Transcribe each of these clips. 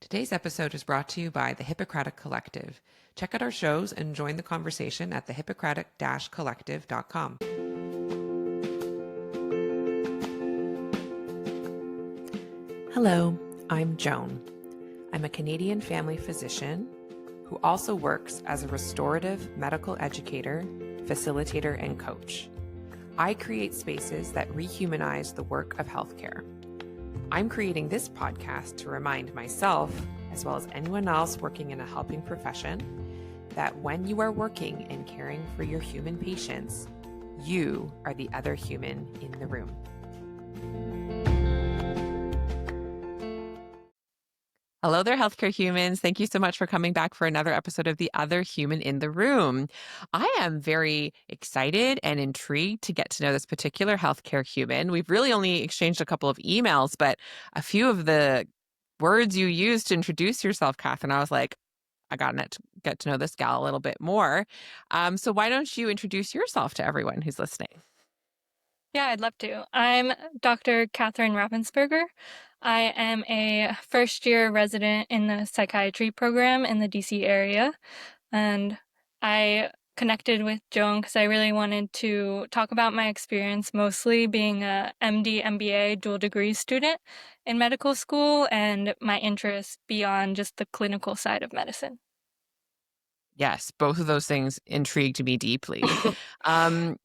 Today's episode is brought to you by the Hippocratic Collective. Check out our shows and join the conversation at thehippocratic-collective.com. Hello, I'm Joan. I'm a Canadian family physician who also works as a restorative medical educator, facilitator, and coach. I create spaces that rehumanize the work of healthcare. I'm creating this podcast to remind myself, as well as anyone else working in a helping profession, that when you are working and caring for your human patients, you are the other human in the room. Hello there, healthcare humans. Thank you so much for coming back for another episode of The Other Human in the Room. I am very excited and intrigued to get to know this particular healthcare human. We've really only exchanged a couple of emails, but a few of the words you used to introduce yourself, Katherine, I was like, I got to get to know this gal a little bit more. So why don't you introduce yourself to everyone who's listening? Yeah, I'd love to. I'm Dr. Katherine Raffensperger. I am a first-year resident in the psychiatry program in the DC area, and I connected with Joan because I really wanted to talk about my experience, mostly being a MD, MBA dual degree student in medical school, and my interests beyond just the clinical side of medicine. Yes, both of those things intrigued me deeply.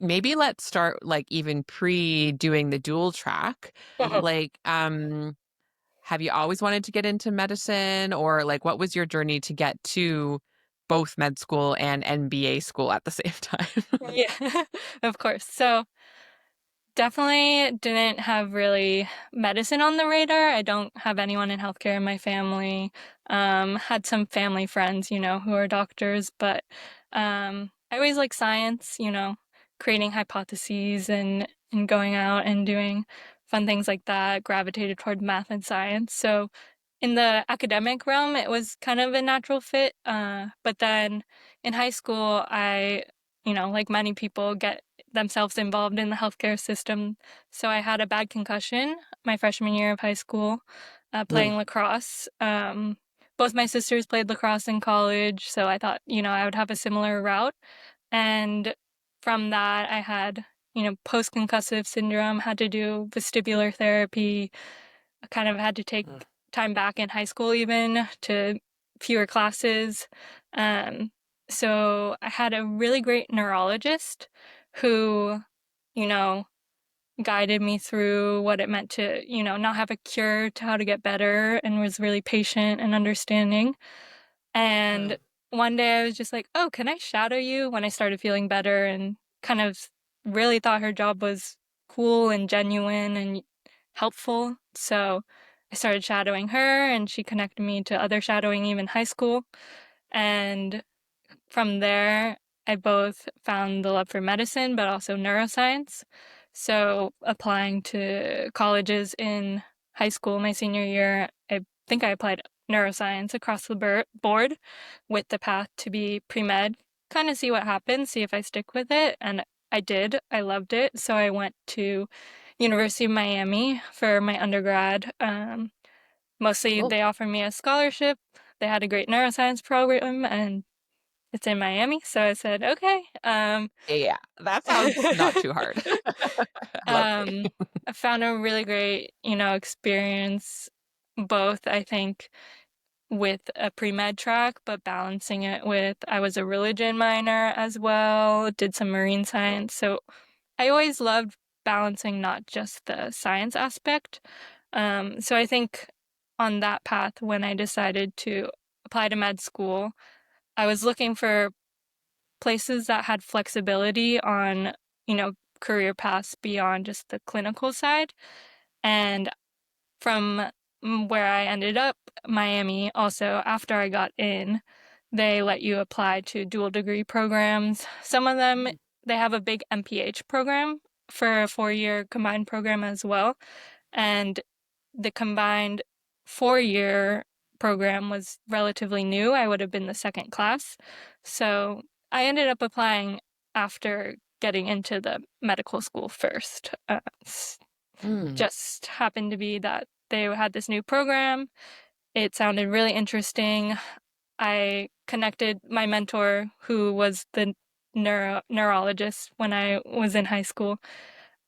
Maybe let's start like even pre doing the dual track. Like, have you always wanted to get into medicine, or like what was your journey to get to both med school and MBA school at the same time? Yeah, of course. So definitely didn't have really medicine on the radar. I don't have anyone in healthcare in my family. Had some family friends, who are doctors, but I always like science, creating hypotheses and going out and doing fun things like that, gravitated toward math and science. So in the academic realm, it was kind of a natural fit. But then in high school, I, like many people, get themselves involved in the healthcare system. So I had a bad concussion my freshman year of high school, playing lacrosse. Both my sisters played lacrosse in college, so I thought, I would have a similar route. And from that, I had, post-concussive syndrome, had to do vestibular therapy. I kind of had to take time back in high school even to fewer classes. Um, so I had a really great neurologist who, you know, guided me through what it meant to, not have a cure, to how to get better, and was really patient and understanding. And one day I was just like, oh, can I shadow you, when I started feeling better, and kind of really thought her job was cool and genuine and helpful. So I started shadowing her, and she connected me to other shadowing even high school. And from there, I both found the love for medicine, but also neuroscience. So applying to colleges in high school, my senior year, I think I applied neuroscience across the board with the path to be pre-med, kind of see what happens, see if I stick with it. And I did. I loved it. So I went to University of Miami for my undergrad. Mostly Cool. they offered me a scholarship. They had a great neuroscience program, and it's in Miami, so I said, okay. Yeah, that sounds not too hard. Lovely. I found a really great, experience, both, I think, with a pre-med track, but balancing it with, I was a religion minor as well, did some marine science. So I always loved balancing not just the science aspect. So I think on that path, when I decided to apply to med school, I was looking for places that had flexibility on, career paths beyond just the clinical side. And from where I ended up, Miami, also after I got in, they let you apply to dual degree programs. Some of them, they have a big MPH program for a 4-year combined program as well. And the combined 4-year program was relatively new. I would have been the second class. So I ended up applying after getting into the medical school first. Mm. Just happened to be that they had this new program. It sounded really interesting. I connected my mentor, who was the neurologist when I was in high school.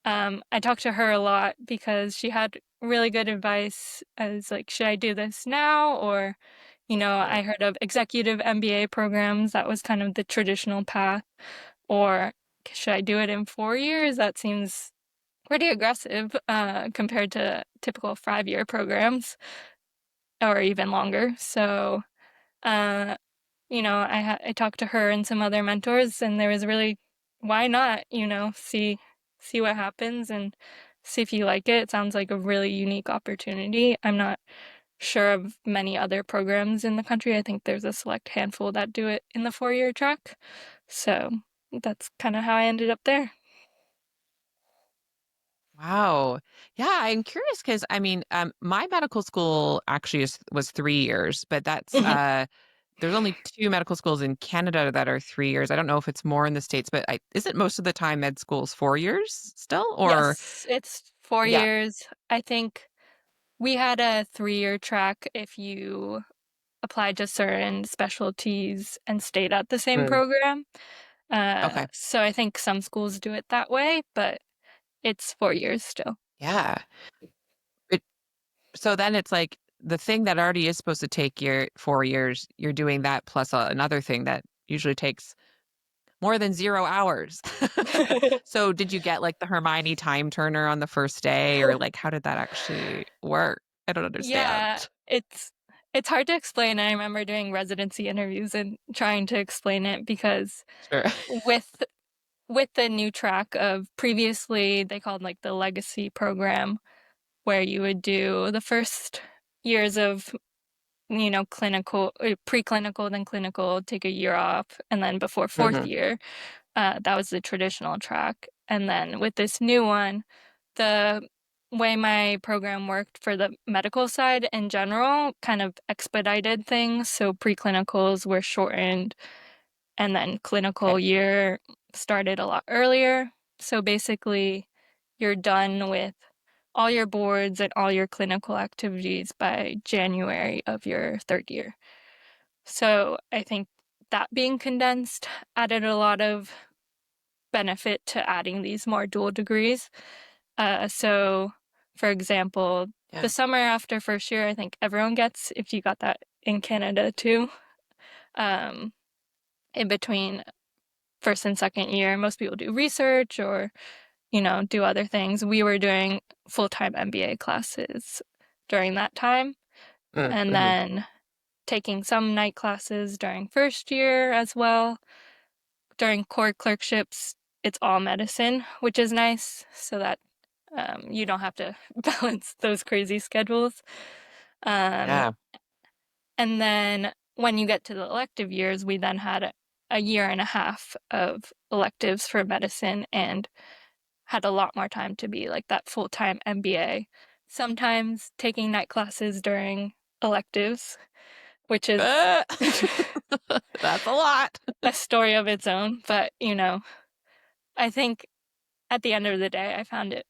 I talked to her a lot because she had really good advice as like, should I do this now? Or, Mm. I heard of executive MBA programs. That was kind of the traditional path. Or should I do it in 4 years? That seems pretty aggressive compared to typical 5-year programs or even longer. So, uh, I talked to her and some other mentors, and there was really, why not, see what happens and see if you like it. It sounds like a really unique opportunity. I'm not sure of many other programs in the country. I think there's a select handful that do it in the 4-year track. So that's kind of how I ended up there. Wow. Yeah, I'm curious because I mean, my medical school actually was 3 years, but there's only two medical schools in Canada that are 3 years. I don't know if it's more in the States, but isn't most of the time med schools 4 years still? Or Yes, it's four yeah. years. I think we had a 3-year track if you applied to certain specialties and stayed at the same Mm, program. okay. So I think some schools do it that way, but it's 4 years still. Yeah. It, so then it's like the thing that already is supposed to take your 4 years, you're doing that plus another thing that usually takes more than 0 hours. So did you get like the Hermione time turner on the first day, or like how did that actually work? I don't understand. Yeah, it's hard to explain. I remember doing residency interviews and trying to explain it because Sure. with the new track of previously they called like the legacy program where you would do the first years of clinical, preclinical, then clinical, take a year off, and then before fourth Mhm. year, that was the traditional track. And then with this new one, the way my program worked for the medical side in general kind of expedited things. So preclinicals were shortened, and then Okay. clinical year started a lot earlier. So basically, you're done with all your boards and all your clinical activities by January of your third year. So I think that being condensed added a lot of benefit to adding these more dual degrees. So, for example, the Yeah. summer after first year, I think everyone gets, if you got that in Canada too, um, in between first and second year, most people do research or, do other things. We were doing full time MBA classes during that time. And Mhm. then taking some night classes during first year as well. During core clerkships, it's all medicine, which is nice so that you don't have to balance those crazy schedules. Um, Yeah. and then when you get to the elective years, we then had a year and a half of electives for medicine and had a lot more time to be like that full time MBA. Sometimes taking night classes during electives, which is Uh, That's a lot. a story of its own. But, I think at the end of the day, I found it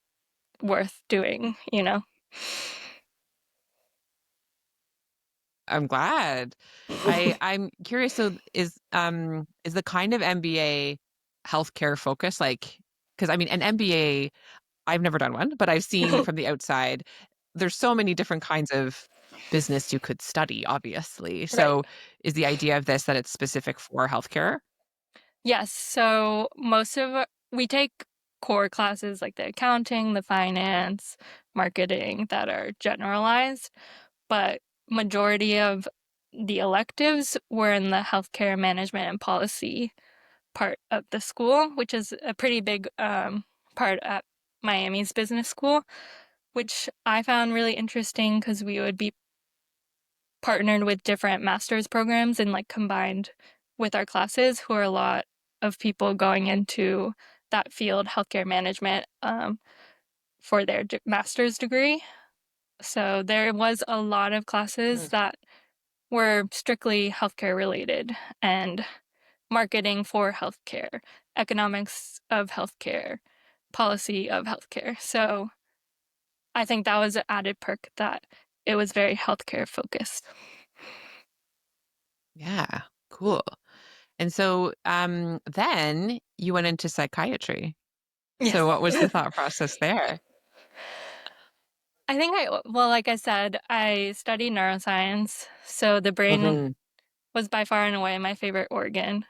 worth doing. I'm glad. I'm curious. So is the kind of MBA healthcare focus like? Because I mean, an MBA, I've never done one, but I've seen from the outside, there's so many different kinds of business you could study, obviously. Right. So is the idea of this that it's specific for healthcare? Yes. So we take core classes like the accounting, the finance, marketing that are generalized, but majority of the electives were in the healthcare management and policy part of the school, which is a pretty big part at Miami's business school, which I found really interesting because we would be partnered with different master's programs and like combined with our classes, who are a lot of people going into that field, healthcare management, for their master's degree. So there was a lot of classes Mm. that were strictly healthcare related and marketing for healthcare, economics of healthcare, policy of healthcare. So I think that was an added perk that it was very healthcare focused. Yeah, cool. And so then you went into psychiatry. So Yes. what was the thought process there? I think well, like I said, I studied neuroscience, so the brain Hmm. was by far and away my favorite organ.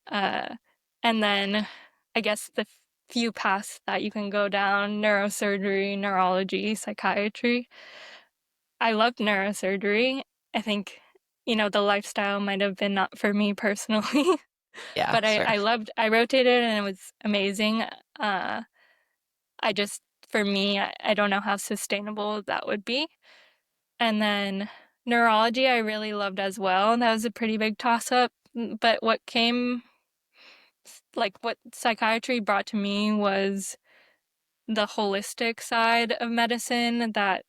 Uh, and then I guess the few paths that you can go down, neurosurgery, neurology, psychiatry. I loved neurosurgery. I think, the lifestyle might have been not for me personally, Yeah, but sure. I rotated and it was amazing. I just, for me, I don't know how sustainable that would be. And then neurology, I really loved as well. And that was a pretty big toss up. But what psychiatry brought to me was the holistic side of medicine that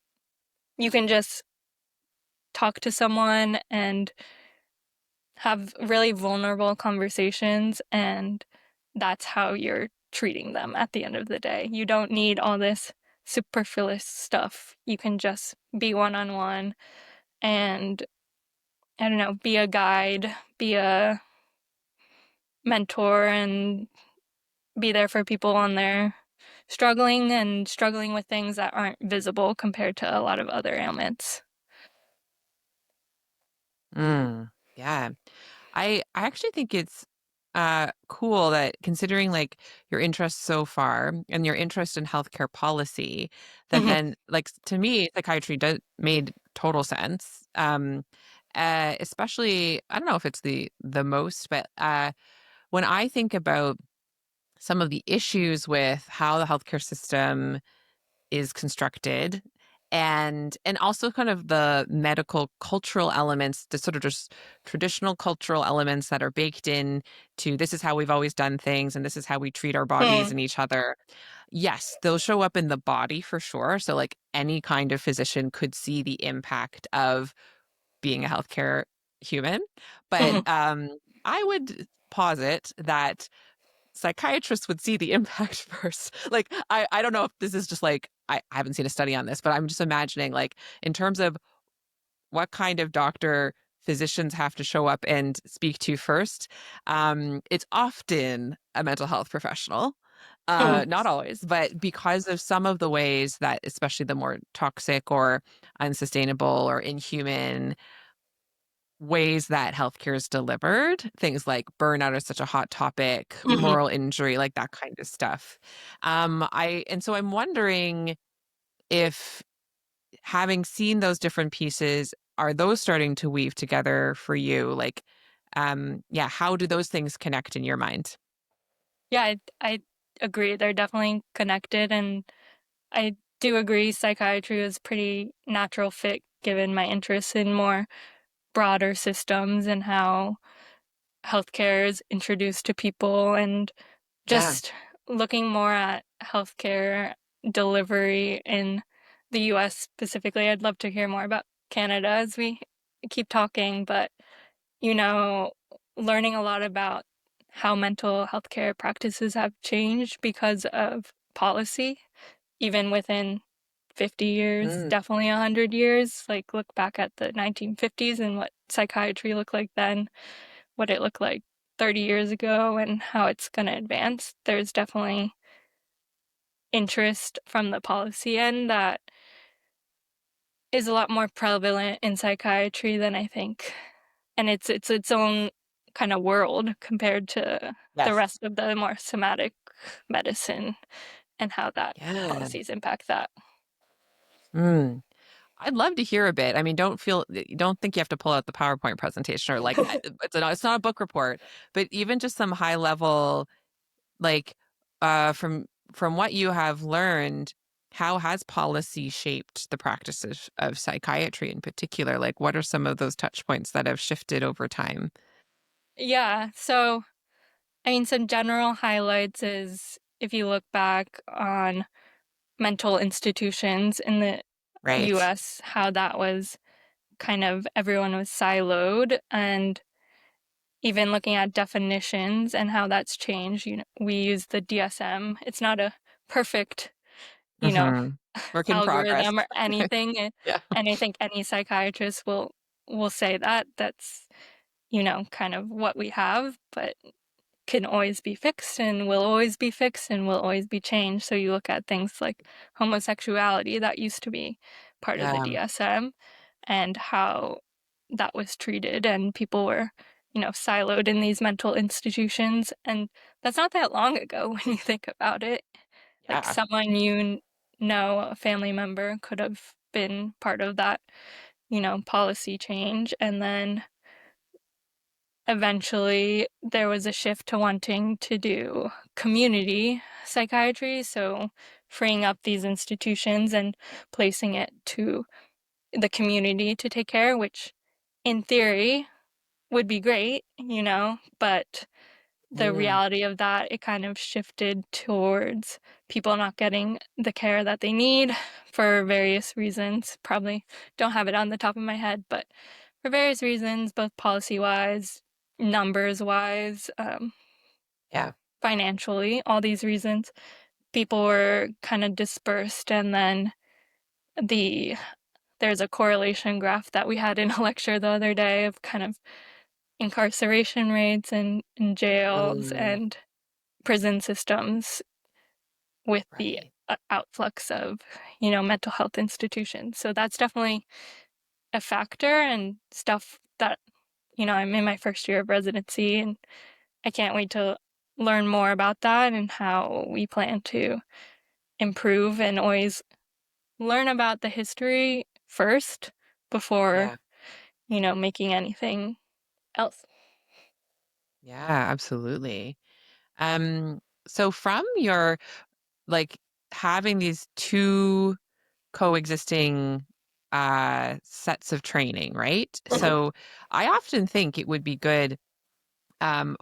you can just talk to someone and have really vulnerable conversations, and that's how you're treating them at the end of the day. You don't need all this superfluous stuff. You can just be one on one and, I don't know, be a guide, be a mentor, and be there for people on their struggling with things that aren't visible compared to a lot of other ailments. Yeah. I actually think it's cool that considering like your interest so far and your interest in healthcare policy, that Mhm. then like to me psychiatry does made total sense. Especially I don't know if it's the most, but when I think about some of the issues with how the healthcare system is constructed and also kind of the medical cultural elements, the sort of just traditional cultural elements that are baked in to this is how we've always done things and this is how we treat our bodies Mm. and each other. Yes, they'll show up in the body for sure. So like any kind of physician could see the impact of being a healthcare human. But Mhm. I would posit that psychiatrists would see the impact first. Like, I don't know if this is just like, I haven't seen a study on this, but I'm just imagining, like, in terms of what kind of doctor physicians have to show up and speak to first, it's often a mental health professional. Mhm. Not always, but because of some of the ways that, especially the more toxic or unsustainable or inhuman ways that healthcare is delivered, things like burnout are such a hot topic, Mhm. moral injury, like that kind of stuff. So I'm wondering if having seen those different pieces, are those starting to weave together for you? Like, yeah, how do those things connect in your mind? Yeah, I agree. They're definitely connected, and I do agree psychiatry was pretty natural fit given my interest in more broader systems and how healthcare is introduced to people, and Yeah. just looking more at healthcare delivery in the US specifically. I'd love to hear more about Canada as we keep talking, but you know, learning a lot about how mental health care practices have changed because of policy, even within 50 years, Mm, definitely 100 years. Like, look back at the 1950s and what psychiatry looked like then, what it looked like 30 years ago, and how it's going to advance. There's definitely interest from the policy end that is a lot more prevalent in psychiatry than I think. And it's its own kind of world compared to the yes. rest of the more somatic medicine and how that Yeah. policies impact that. Mm. I'd love to hear a bit. I mean, don't think you have to pull out the PowerPoint presentation or like it's not a book report, but even just some high level like from what you have learned, how has policy shaped the practice of psychiatry in particular? Like what are some of those touch points that have shifted over time? Yeah, so I mean some general highlights is if you look back on mental institutions in the Right. US, how that was kind of everyone was siloed, and even looking at definitions and how that's changed. We use the DSM. It's not a perfect you know, Mm-hmm. Work in progress. algorithm or anything. Yeah. And I think any psychiatrist will say that that's, kind of what we have, but can always be fixed and will always be fixed and will always be changed. So you look at things like homosexuality that used to be part of the Yeah. DSM and how that was treated and people were, siloed in these mental institutions. And that's not that long ago when you think about it. Like Yeah. someone a family member could have been part of that, policy change. And then eventually there was a shift to wanting to do community psychiatry, so freeing up these institutions and placing it to the community to take care, which in theory would be great, but the Mm. reality of that, it kind of shifted towards people not getting the care that they need for various reasons. Probably don't have it on the top of my head, but for various reasons, both policy-wise, numbers-wise, Yeah. financially, all these reasons, people were kind of dispersed. And then the there's a correlation graph that we had in a lecture the other day of kind of incarceration rates in jails Mm. and prison systems with the Right. outflux of, mental health institutions. So that's definitely a factor and stuff that, I'm in my first year of residency and I can't wait to learn more about that and how we plan to improve and always learn about the history first before, Yeah. making anything else. Yeah, absolutely. Um, so from your like having these two coexisting sets of training, right? Mhm. So I often think it would be good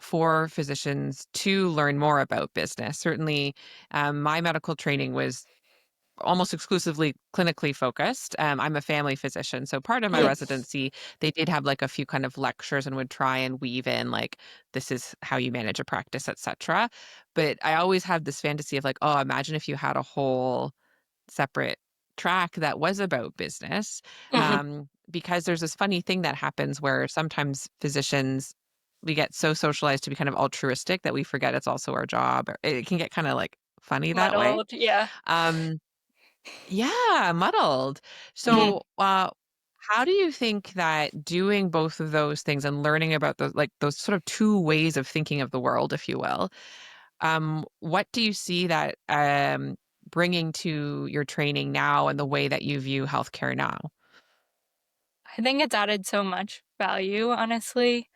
for physicians to learn more about business. Certainly, my medical training was almost exclusively clinically focused. I'm a family physician, so part of my residency, they did have like a few kind of lectures and would try and weave in like this is how you manage a practice, etc. But I always had this fantasy of like, oh, imagine if you had a whole separate track that was about business. Mhm. Because there's this funny thing that happens where sometimes physicians we get so socialized to be kind of altruistic that we forget it's also our job. Or it can get kind of like funny that way. Muddled, yeah. Um, yeah, muddled. Mhm. So, how do you think that doing both of those things and learning about those, like those sort of two ways of thinking of the world, if you will, what do you see that bringing to your training now and the way that you view healthcare now? I think it's added so much value, honestly.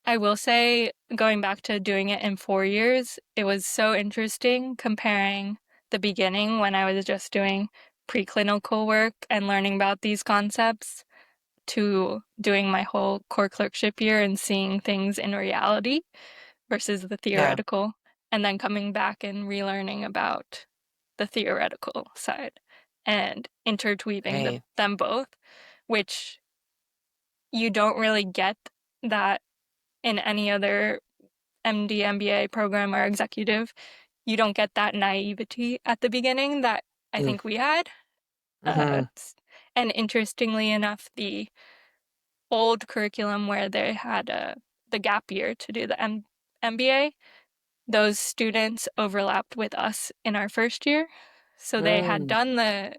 I will say, going back to doing it in 4 years, it was so interesting comparing the beginning when I was just doing preclinical work and learning about these concepts to doing my whole core clerkship year and seeing things in reality versus the Yeah, theoretical, and then coming back and relearning about the theoretical side and interweaving right. them both, which you don't really get that in any other MD, MBA program or executive. You don't get that naivety at the beginning that I Mm. think we had. Uh, Hmm. and interestingly enough, the old curriculum where they had the gap year to do the MBA, those students overlapped with us in our first year. So they had Mm. done the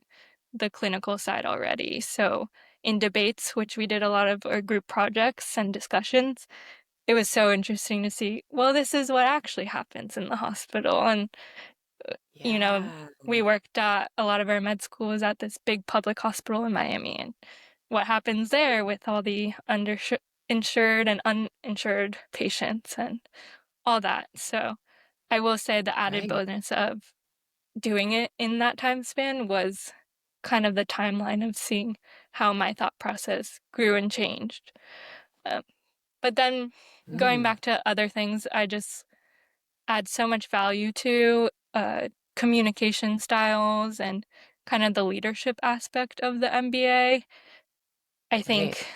clinical side already. So in debates, which we did a lot of our group projects and discussions, it was so interesting to see, well, this is what actually happens in the hospital. And, you know, Yeah. we worked at a lot of our med school was at this big public hospital in Miami. And what happens there with all the underinsured and uninsured patients and all that. So I will say the added Right. bonus of doing it in that time span was kind of the timeline of seeing how my thought process grew and changed. Um, but then going Mm. back to other things, I just add so much value to communication styles and kind of the leadership aspect of the MBA. I Right. think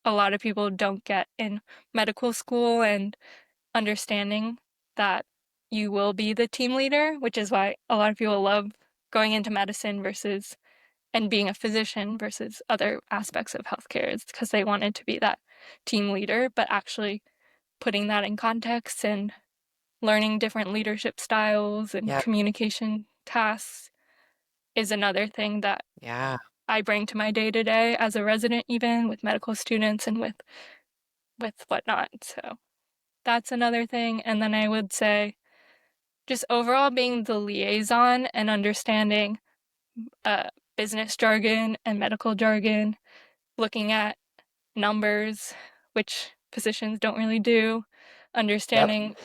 a lot of people don't get in medical school and understanding that you will be the team leader, which is why a lot of people love going into medicine versus and being a physician versus other aspects of healthcare is because they wanted to be that team leader, but actually putting that in context and learning different leadership styles and Yeah. communication tasks is another thing that Yeah. I bring to my day to day as a resident, even with medical students and with whatnot. So that's another thing. And then I would say just overall being the liaison and understanding uh, business jargon and medical jargon, looking at numbers, which physicians don't really do, Yep. understanding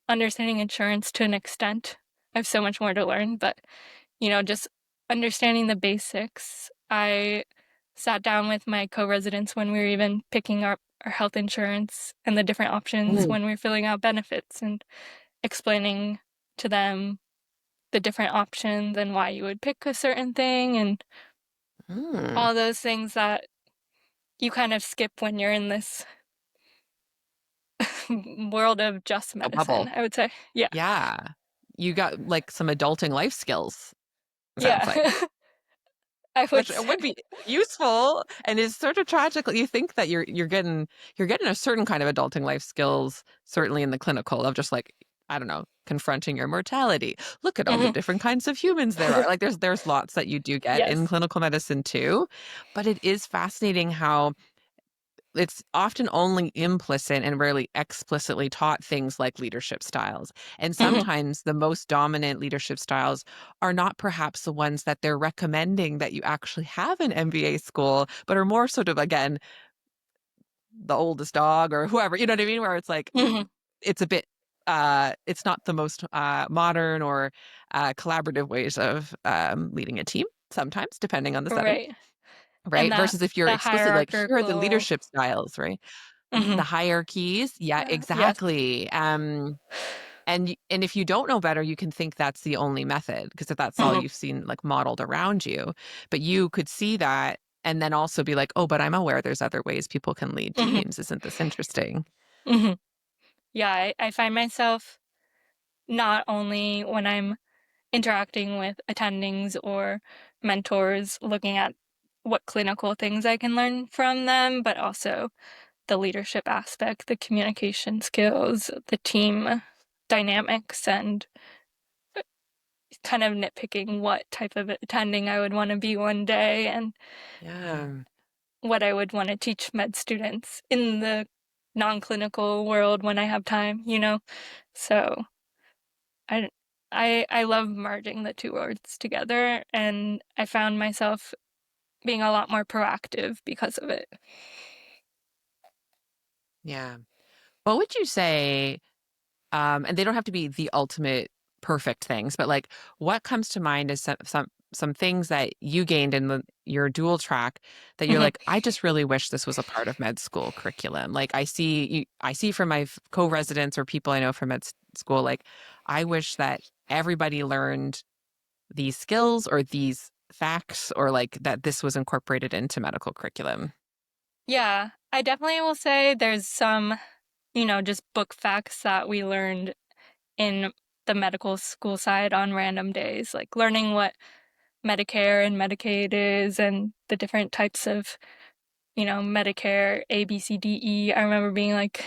understanding insurance to an extent. I have so much more to learn, but just understanding the basics. I sat down with my co-residents when we were even picking our health insurance and the different options Mm. when we were filling out benefits and explaining to them the different options and why you would pick a certain thing and Mm. all those things that you kind of skip when you're in this world of just A bubble. medicine, I would say. Yeah. Yeah. You got like some adulting life skills, sounds Yeah. like. I would Which say. would be useful and is sort of tragical. You think that you're getting a certain kind of adulting life skills, certainly in the clinical of just like, I don't know, confronting your mortality. Look at all the Mhm. different kinds of humans there are. Like there's lots that you do get in Yes. clinical medicine too. But it is fascinating how it's often only implicit and rarely explicitly taught things like leadership styles. And Mhm. sometimes the most dominant leadership styles are not perhaps the ones that they're recommending that you actually have in MBA school, but are more sort of, again, the oldest dog or whoever, you know what I mean? Where it's like, Mhm. it's a bit, it's not the most modern or collaborative ways of leading a team, sometimes, depending on the setting, Right. And right? Versus if you're the explicitly like, here are the hierarchical. leadership styles, right? The Mhm. hierarchies, yeah, Yes. exactly. And if you don't know better, you can think that's the only method because if that's all Mhm. you've seen like modeled around you. But you could see that and then also be like, oh, but I'm aware there's other ways people can lead Mhm. teams. Isn't this interesting? Mhm. Yeah, I find myself not only when I'm interacting with attendings or mentors looking at what clinical things I can learn from them, but also the leadership aspect, the communication skills, the team dynamics, and kind of nitpicking what type of attending I would want to be one day and Yeah. what I would want to teach med students in the non-clinical world when I have time. So I I love merging the two worlds together, and I found myself being a lot more proactive because of it. Yeah. What would you say? And they don't have to be the ultimate perfect things, but like what comes to mind is some things that you gained in your dual track that you're Mhm. like, I just really wish this was a part of med school curriculum. Like I see from my co-residents or people I know from school, like I wish that everybody learned these skills or these facts or like that this was incorporated into medical curriculum. Yeah, I definitely will say there's some just book facts that we learned in the medical school side on random days, like learning what Medicare and Medicaid is and the different types of Medicare A, B, C, D, E. I remember being like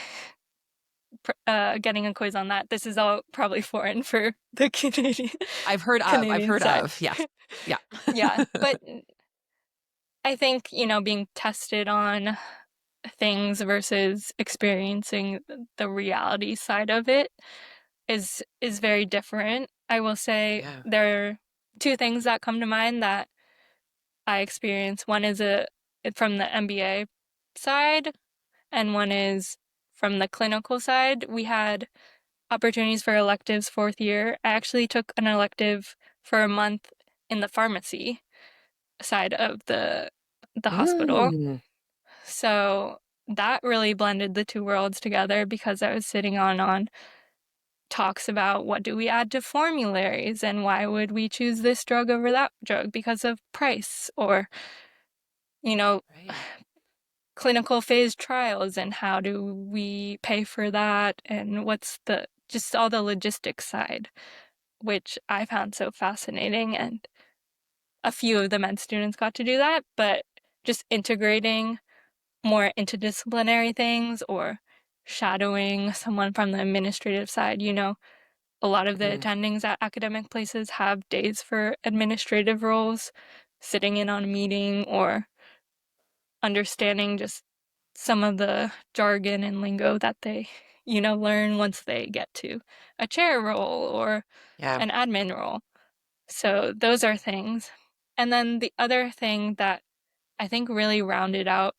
getting a quiz on that. This is all probably foreign for the Canadian I've Canadian heard side. of, yes. Yeah. Yeah, but I think being tested on things versus experiencing the reality side of it is very different. I will say Yeah. there are two things that come to mind that I experienced. One is from the MBA side, and one is from the clinical side. We had opportunities for electives fourth year. I actually took an elective for a month in the pharmacy side of the hospital. Mm. So that really blended the two worlds together because I was sitting on talks about what do we add to formularies and why would we choose this drug over that drug because of price or you know Right. clinical phase trials and how do we pay for that and what's the just all the logistics side. which I found so fascinating. And a few of the med students got to do that, but just integrating more interdisciplinary things or shadowing someone from the administrative side. A lot of the Mm. attendings at academic places have days for administrative roles, sitting in on a meeting or understanding just some of the jargon and lingo that they, learn once they get to a chair role or Yeah. an admin role. So those are things. And then the other thing that I think really rounded out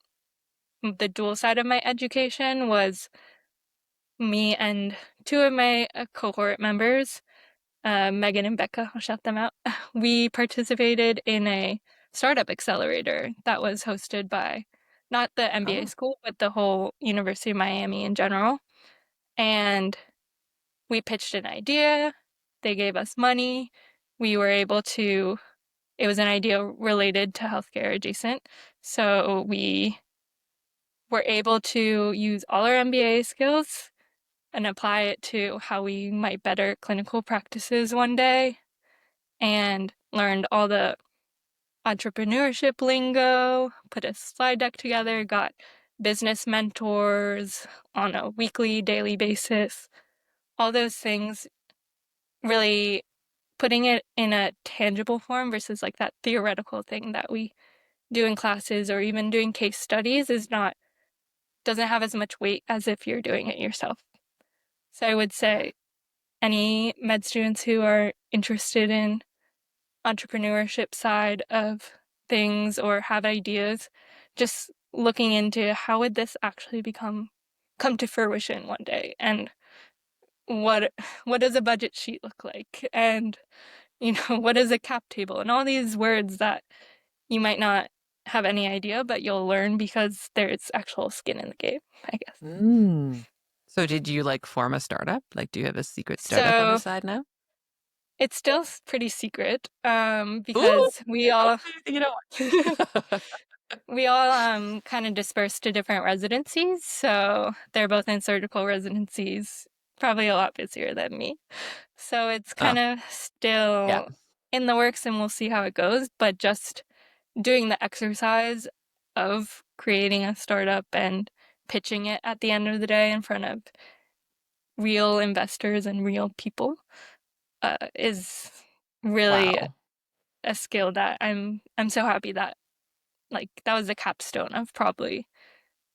the dual side of my education was me and two of my cohort members, Megan and Becca, I'll shout them out. We participated in a startup accelerator that was hosted by not the MBA Oh, school, but the whole University of Miami in general. And we pitched an idea. They gave us money. We were able to, it was an idea related to healthcare adjacent. So we were able to use all our MBA skills and apply it to how we might better clinical practices one day and learned all the entrepreneurship lingo, put a slide deck together, got business mentors on a weekly, daily basis, all those things, really putting it in a tangible form versus like that theoretical thing that we do in classes or even doing case studies doesn't have as much weight as if you're doing it yourself. So I would say any med students who are interested in entrepreneurship side of things or have ideas, just looking into how would this actually come to fruition one day, and what what does a budget sheet look like, and what is a cap table, and all these words that you might not have any idea, but you'll learn because there's actual skin in the game, I guess. mm. So did you like form a startup? Like, do you have a secret startup on the So side now? it's still pretty secret, Ooh, because we all you know. we all kind of dispersed to different residencies, so they're both in surgical residencies, probably a lot busier than me. So it's Oh, kind of yeah. still in the works and we'll see how it goes, but just doing the exercise of creating a startup and pitching it at the end of the day in front of real investors and real people is really Wow. a skill that I'm so happy that like that was the capstone of probably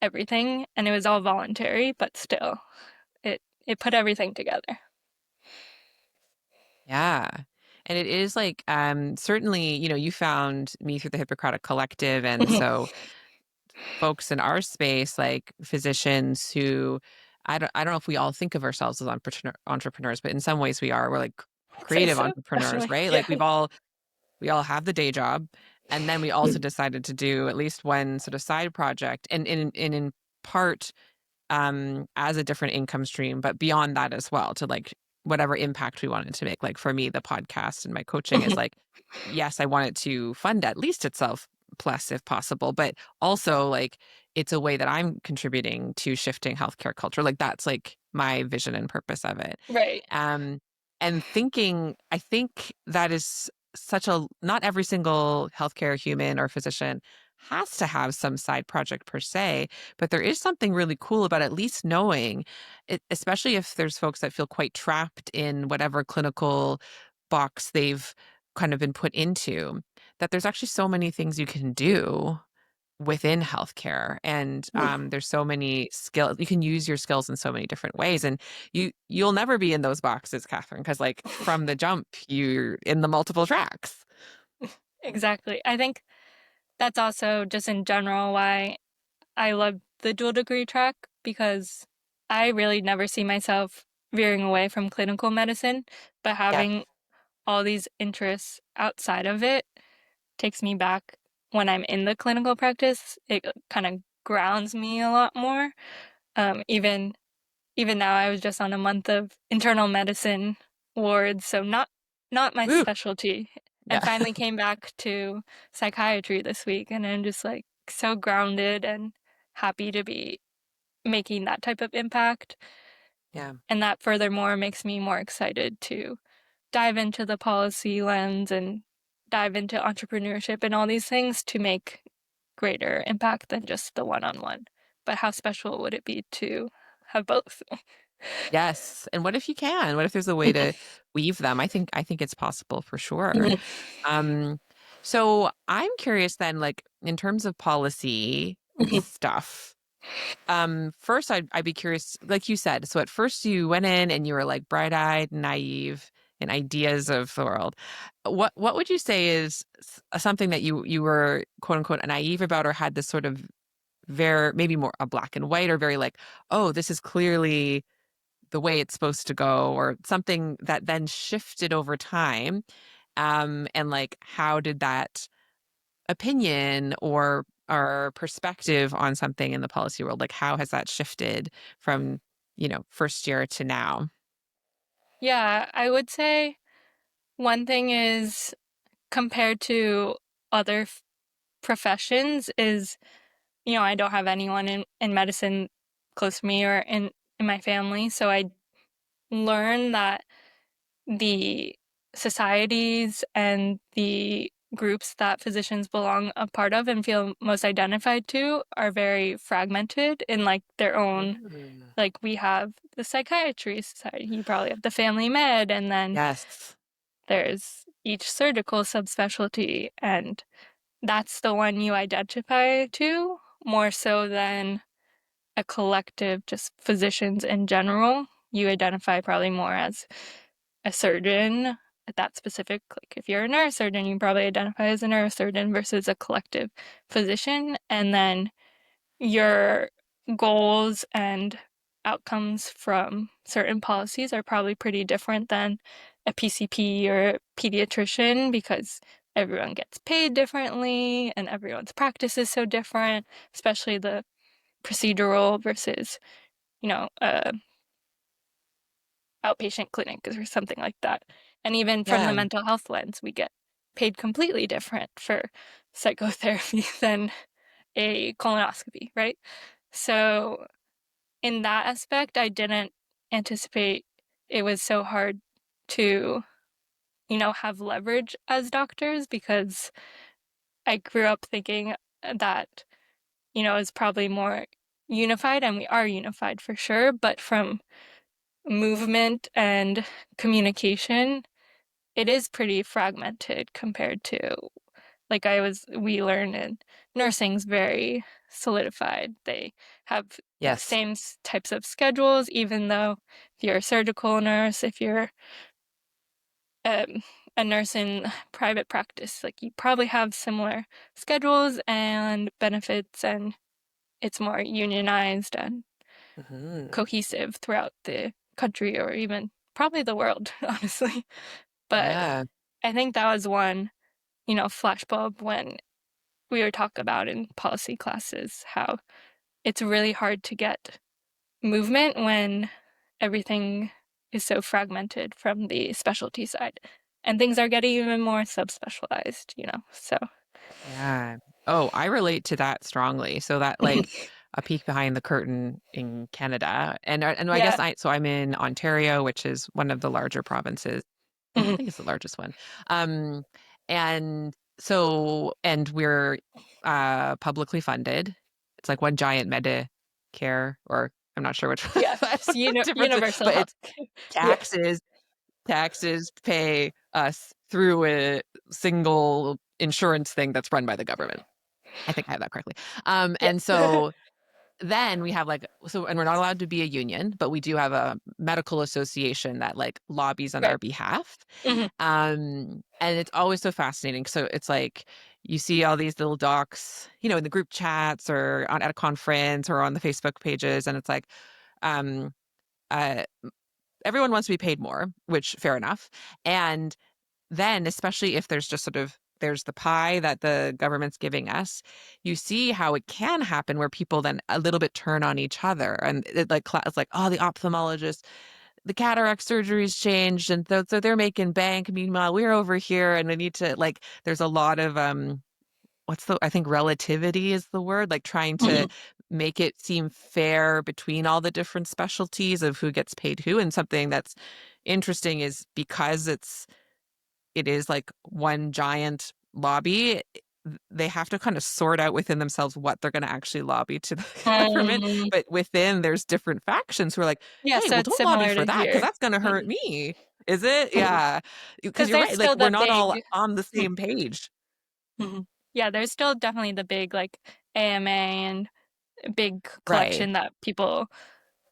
everything, and it was all voluntary, but still it put everything together. Yeah. And it is like, certainly, you found me through the Hippocratic Collective. And so folks in our space, like physicians who I don't know if we all think of ourselves as entrepreneurs, but in some ways we are. We're like I'd say creative so, entrepreneurs, definitely. right? Yeah. Like we all have the day job, and then we also decided to do at least one sort of side project, and in part as a different income stream, but beyond that as well, to like whatever impact we wanted to make. Like for me, the podcast and my coaching is like, yes, I want it to fund at least itself plus if possible, but also like it's a way that I'm contributing to shifting healthcare culture. Like that's like my vision and purpose of it. Right. Um, and thinking, I think that is such a, not every single healthcare human or physician has to have some side project per se, but there is something really cool about at least knowing it, especially if there's folks that feel quite trapped in whatever clinical box they've kind of been put into, that there's actually so many things you can do within healthcare. And there's so many skills you can use your skills in so many different ways, and you'll never be in those boxes, Catherine, because like from the jump you're in the multiple tracks. Exactly. I think that's also just in general why I love the dual degree track, because I really never see myself veering away from clinical medicine, but Yeah. having all these interests outside of it takes me back when I'm in the clinical practice. It kind of grounds me a lot more. Even now, I was just on a month of internal medicine wards, so not my Woo. specialty, and Yeah. finally came back to psychiatry this week, and I'm just like so grounded and happy to be making that type of impact. Yeah. And that furthermore makes me more excited to dive into the policy lens and dive into entrepreneurship and all these things to make greater impact than just the one-on-one. But how special would it be to have both? Yes. And what if you can? What if there's a way to weave them? I think it's possible for sure. Um, so I'm curious then, like in terms of policy stuff. First I'd be curious, like you said, so at first you went in and you were like bright-eyed, naive, and ideas of the world. What would you say is something that you were quote unquote naive about, or had this sort of very maybe more a black and white, or very like, oh, this is clearly the way it's supposed to go, or something that then shifted over time? And like how did that opinion or perspective on something in the policy world, like how has that shifted from, first year to now? Yeah, I would say one thing is compared to other professions is, I don't have anyone in medicine close to me or in my family. So I learned that the societies and the groups that physicians belong a part of and feel most identified to are very fragmented in like their own, Mm. like we have the psychiatry society, you probably have the family med, and then Yes. there's each surgical subspecialty, and that's the one you identify to more so than a collective, just physicians in general. You identify probably more as a surgeon at that specific, like if you're a neurosurgeon, you probably identify as a neurosurgeon versus a collective physician. And then your goals and outcomes from certain policies are probably pretty different than a PCP or a pediatrician because everyone gets paid differently and everyone's practice is so different, especially the procedural versus, a outpatient clinic or something like that. And even from the Yeah. mental health lens, we get paid completely different for psychotherapy than a colonoscopy, right? So in that aspect, I didn't anticipate it was so hard to, have leverage as doctors because I grew up thinking that, it's probably more unified, and we are unified for sure, but from movement and communication, it is pretty fragmented compared to like we learned in nursing's very solidified. They have the Yes. same types of schedules, even though if you're a surgical nurse, if you're um, a nurse in private practice, like you probably have similar schedules and benefits, and it's more unionized and Hmm. cohesive throughout the country or even probably the world, honestly. But Yeah. I think that was one, flashbulb when we were talking about in policy classes how it's really hard to get movement when everything is so fragmented from the specialty side. And things are getting even more subspecialized, so. Yeah. Oh, I relate to that strongly. So that like a peek behind the curtain in Canada. And I Yeah. guess I'm in Ontario, which is one of the larger provinces. I Mhm. think it's the largest one. Um, and we're publicly funded. It's like one giant Medicare, or I'm not sure which Yeah. I don't know the difference, Universal but health. it's Yeah. taxes. Taxes pay us through a single insurance thing that's run by the government. I think I have that correctly. And Yeah. so then we have and we're not allowed to be a union, but we do have a medical association that like lobbies on Right. our behalf. Mhm. And it's always so fascinating. So it's like you see all these little docs, in the group chats or at a conference or on the Facebook pages, and it's like, um, uh, everyone wants to be paid more, which fair enough. And then, especially if there's just there's the pie that the government's giving us, you see how it can happen where people then a little bit turn on each other. And it's like, oh, the ophthalmologist, the cataract surgery's changed. And so they're making bank. Meanwhile, we're over here and we need to there's a lot of, I think relativity is the word, like trying to Mhm. make it seem fair between all the different specialties of who gets paid who. And something that's interesting is because it is like one giant lobby, they have to kind of sort out within themselves what they're going to actually lobby to the government. Mm, But within, there's different factions who are like, yeah, hey, so well, it's don't lobby similar for to that because here. that's going to hurt me. Is it? Yeah. Because Because you're there's right. Like, still we're the not all big on the same page. Mhm. Yeah, there's still definitely the big, like, AMA and big Right. collection that people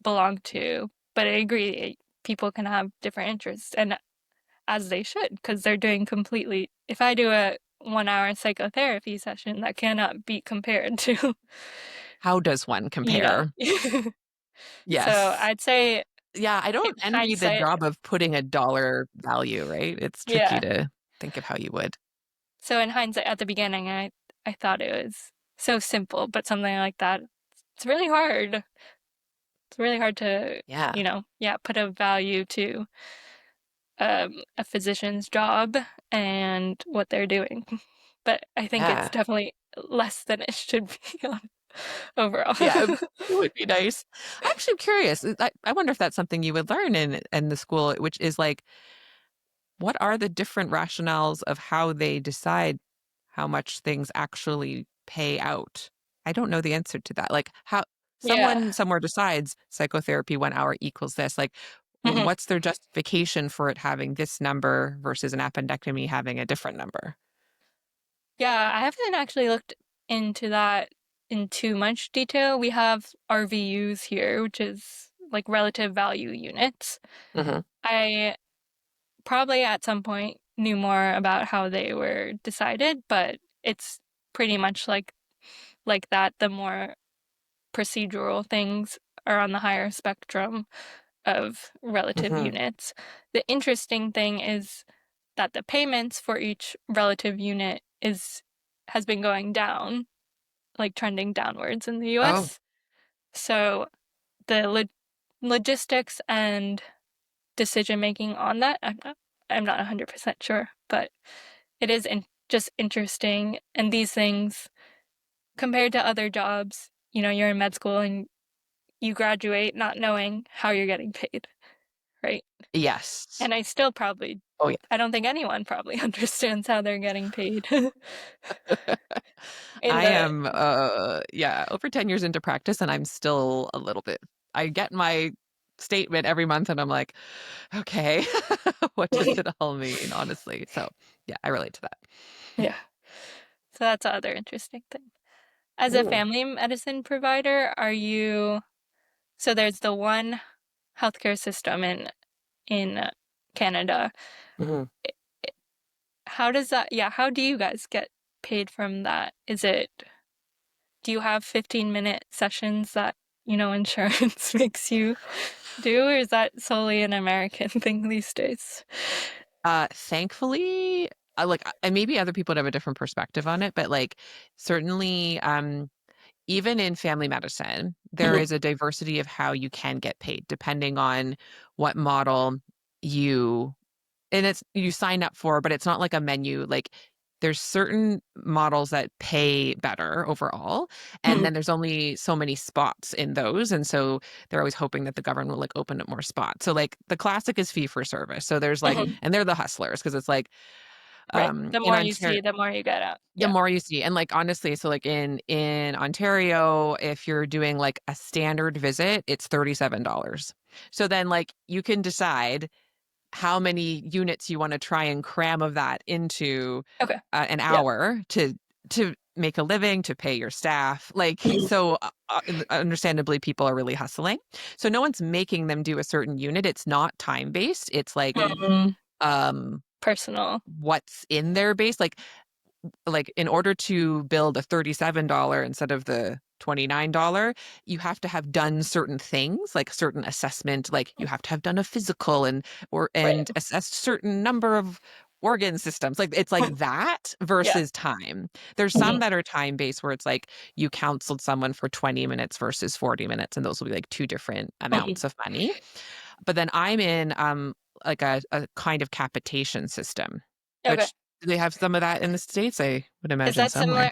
belong to, but I agree, people can have different interests, and as they should, because 'cause they're doing completely if I do a one-hour psychotherapy session, that cannot be compared to, How does one you know. compare? So, Yes. I'd say Yeah, I in don't envy the hindsight job of putting a dollar value, right? It's tricky yeah. to think of how you would. So, in hindsight, at the beginning, I thought it was so simple, but something like that, it's really hard. It's really hard to, Yeah. yeah, put a value to a physician's job and what they're doing. But I think it's Yeah. definitely less than it should be overall. Yeah, it would be nice. I'm actually curious. I wonder if that's something you would learn in the school, which is like, what are the different rationales of how they decide how much things actually pay out? I don't know the answer to that. Like how Yeah. someone somewhere decides psychotherapy 1 hour equals this. Like, Mhm. what's their justification for it having this number versus an appendectomy having a different number? Yeah, I haven't actually looked into that in too much detail. We have RVUs here, which is like relative value units. Hmm. I probably at some point knew more about how they were decided, but it's pretty much like that. The more procedural things are on the higher spectrum of relative Hmm. units. The interesting thing is that the payments for each relative unit is has been going down, like trending downwards in the Oh, US. So the logistics and decision making on that, I'm not 100% sure, but it is just interesting. And these things, compared to other jobs, you're in med school and you graduate not knowing how you're getting paid, right? yes. And I still probably Oh, yeah. I don't think anyone probably understands how they're getting paid in I the am, yeah, over 10 years into practice, and I'm still a little bit. I get my statement every month, and I'm like, okay, what does it all mean, honestly? So, yeah, I relate to that. yeah. So that's the other interesting thing. As a Ooh. family medicine provider, are you so there's the one healthcare system in Canada. Mhm. How does that, yeah, how do you guys get paid from that? Do you have 15-minute sessions that, insurance makes you do, or is that solely an American thing these days? Thankfully, like, and maybe other people would have a different perspective on it, but like, certainly, even in family medicine, there Mhm. is a diversity of how you can get paid depending on what model you and it's you sign up for, but it's not like a menu. Like there's certain models that pay better overall, and Mhm. then there's only so many spots in those, and so they're always hoping that the government will like open up more spots. So like the classic is fee for service. So there's like, Mhm. and they're the hustlers because it's like Right. The in more you Ontario. see, the more you get out. The Yeah. more you see, and like honestly, so like in Ontario, if you're doing like a standard visit, it's $37. So then like you can decide how many units you want to try and cram of that into Okay. an Yeah. hour to make a living, to pay your staff. Like Mhm. so, understandably, people are really hustling. So no one's making them do a certain unit. It's not time based. It's like Mhm. um Personal. what's in their base. Like in order to build a $37 instead of the $29, you have to have done certain things, like certain assessment, like you have to have done a physical Right. and assessed certain number of organ systems. Like it's like that Yeah. versus time. There's some Mhm. that are time based where it's like you counseled someone for 20 minutes versus 40 minutes, and those will be like two different Mhm. amounts of money. But then I'm in like a kind of capitation system, Okay. which do they have some of that in the States? I would Is imagine that somewhere. similar?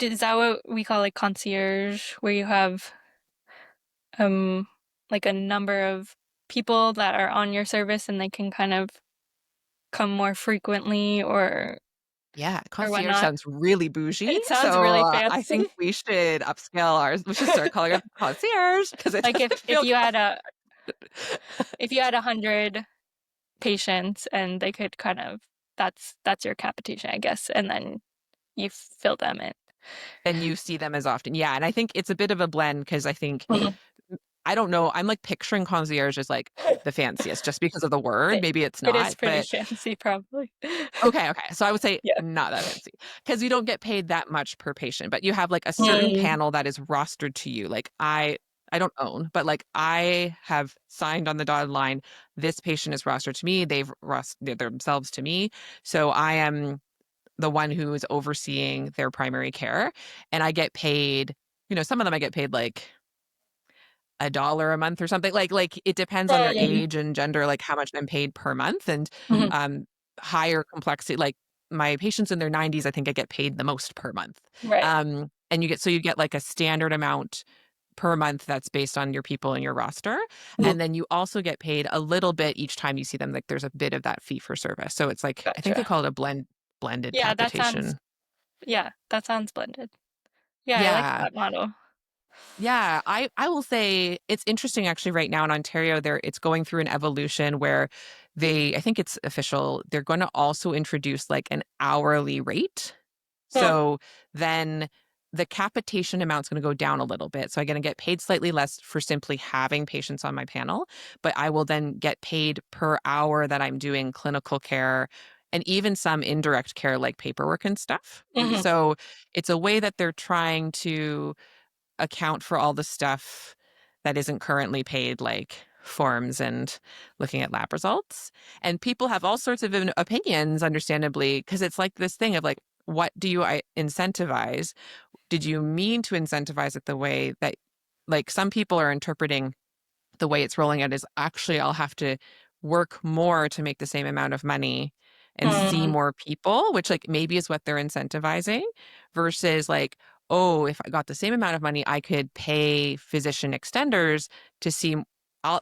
is that what we call like concierge, where you have um like a number of people that are on your service and they can kind of come more frequently Yeah, or concierge whatnot? sounds really bougie, It sounds so, really I think fancy. we should upscale ours. We should start calling it concierge because it Like doesn't if feel you had cool. a if you had 100 patients and they could kind of that's your capitation, I guess, and then you fill them in. And you see them as often. Yeah, and I think it's a bit of a blend because I think Mhm. I don't know, I'm, like, picturing concierge as, like, the fanciest just because of the word, It maybe it's it is not, pretty but fancy probably. okay, so I would say Yeah. not that fancy because you don't get paid that much per patient, but you have, like, a certain Mm, panel that is rostered to you, like, I don't own, but, like, I have signed on the dotted line, this patient is rostered to me, they've rostered themselves to me, so I am the one who is overseeing their primary care, and I get paid, some of them I get paid, like, $1 a month or something, like, it depends on their mm, age and gender, like, how much I'm paid per month, and, mhm. um, higher complexity like, my patients in their 90s, I think I get paid the most per month, Right. and you get, like, a standard amount per month that's based on your people in your roster, Mhm. and then you also get paid a little bit each time you see them, like, there's a bit of that fee for service, so it's like I think they Gotcha. call it a blended Yeah, that sounds capitation. yeah, that sounds blended. Yeah, I like Yeah. that model. Yeah, I will say it's interesting actually right now in Ontario it's going through an evolution where I think it's official, they're gonna also introduce like an hourly rate. Hmm, So then the capitation amount's gonna go down a little bit. So I'm gonna get paid slightly less for simply having patients on my panel, but I will then get paid per hour that I'm doing clinical care and even some indirect care like paperwork and stuff. mhm, So it's a way that they're trying to account for all the stuff that isn't currently paid, like forms and looking at lab results. And people have all sorts of opinions, understandably, because it's like this thing of like, what do you incentivize? Did you mean to incentivize it the way that, like, some people are interpreting the way it's rolling out is actually I'll have to work more to make the same amount of money and see mm, more people, which like maybe is what they're incentivizing versus like, oh, if I got the same amount of money, I could pay physician extenders to see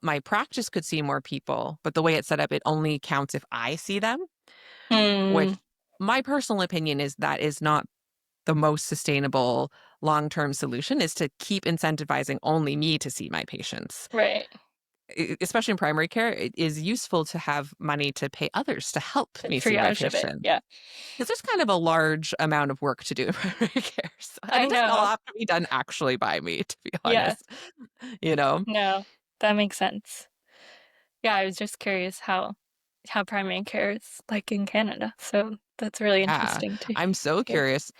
my practice could see more people. But the way it's set up, it only counts if I see them, which mm, my personal opinion is that is not the most sustainable long-term solution is to keep incentivizing only me to see my patients right. especially in primary care, it is useful to have money to pay others to help To me see my triage a bit, patient. yeah. Because there's kind of a large amount of work to do in primary care. And I it doesn't all know. have to be done actually by me, to be Yeah, honest. You know? no, that makes sense. Yeah, I was just curious how primary care is like in Canada, so that's really Yeah. interesting to I'm so hear. curious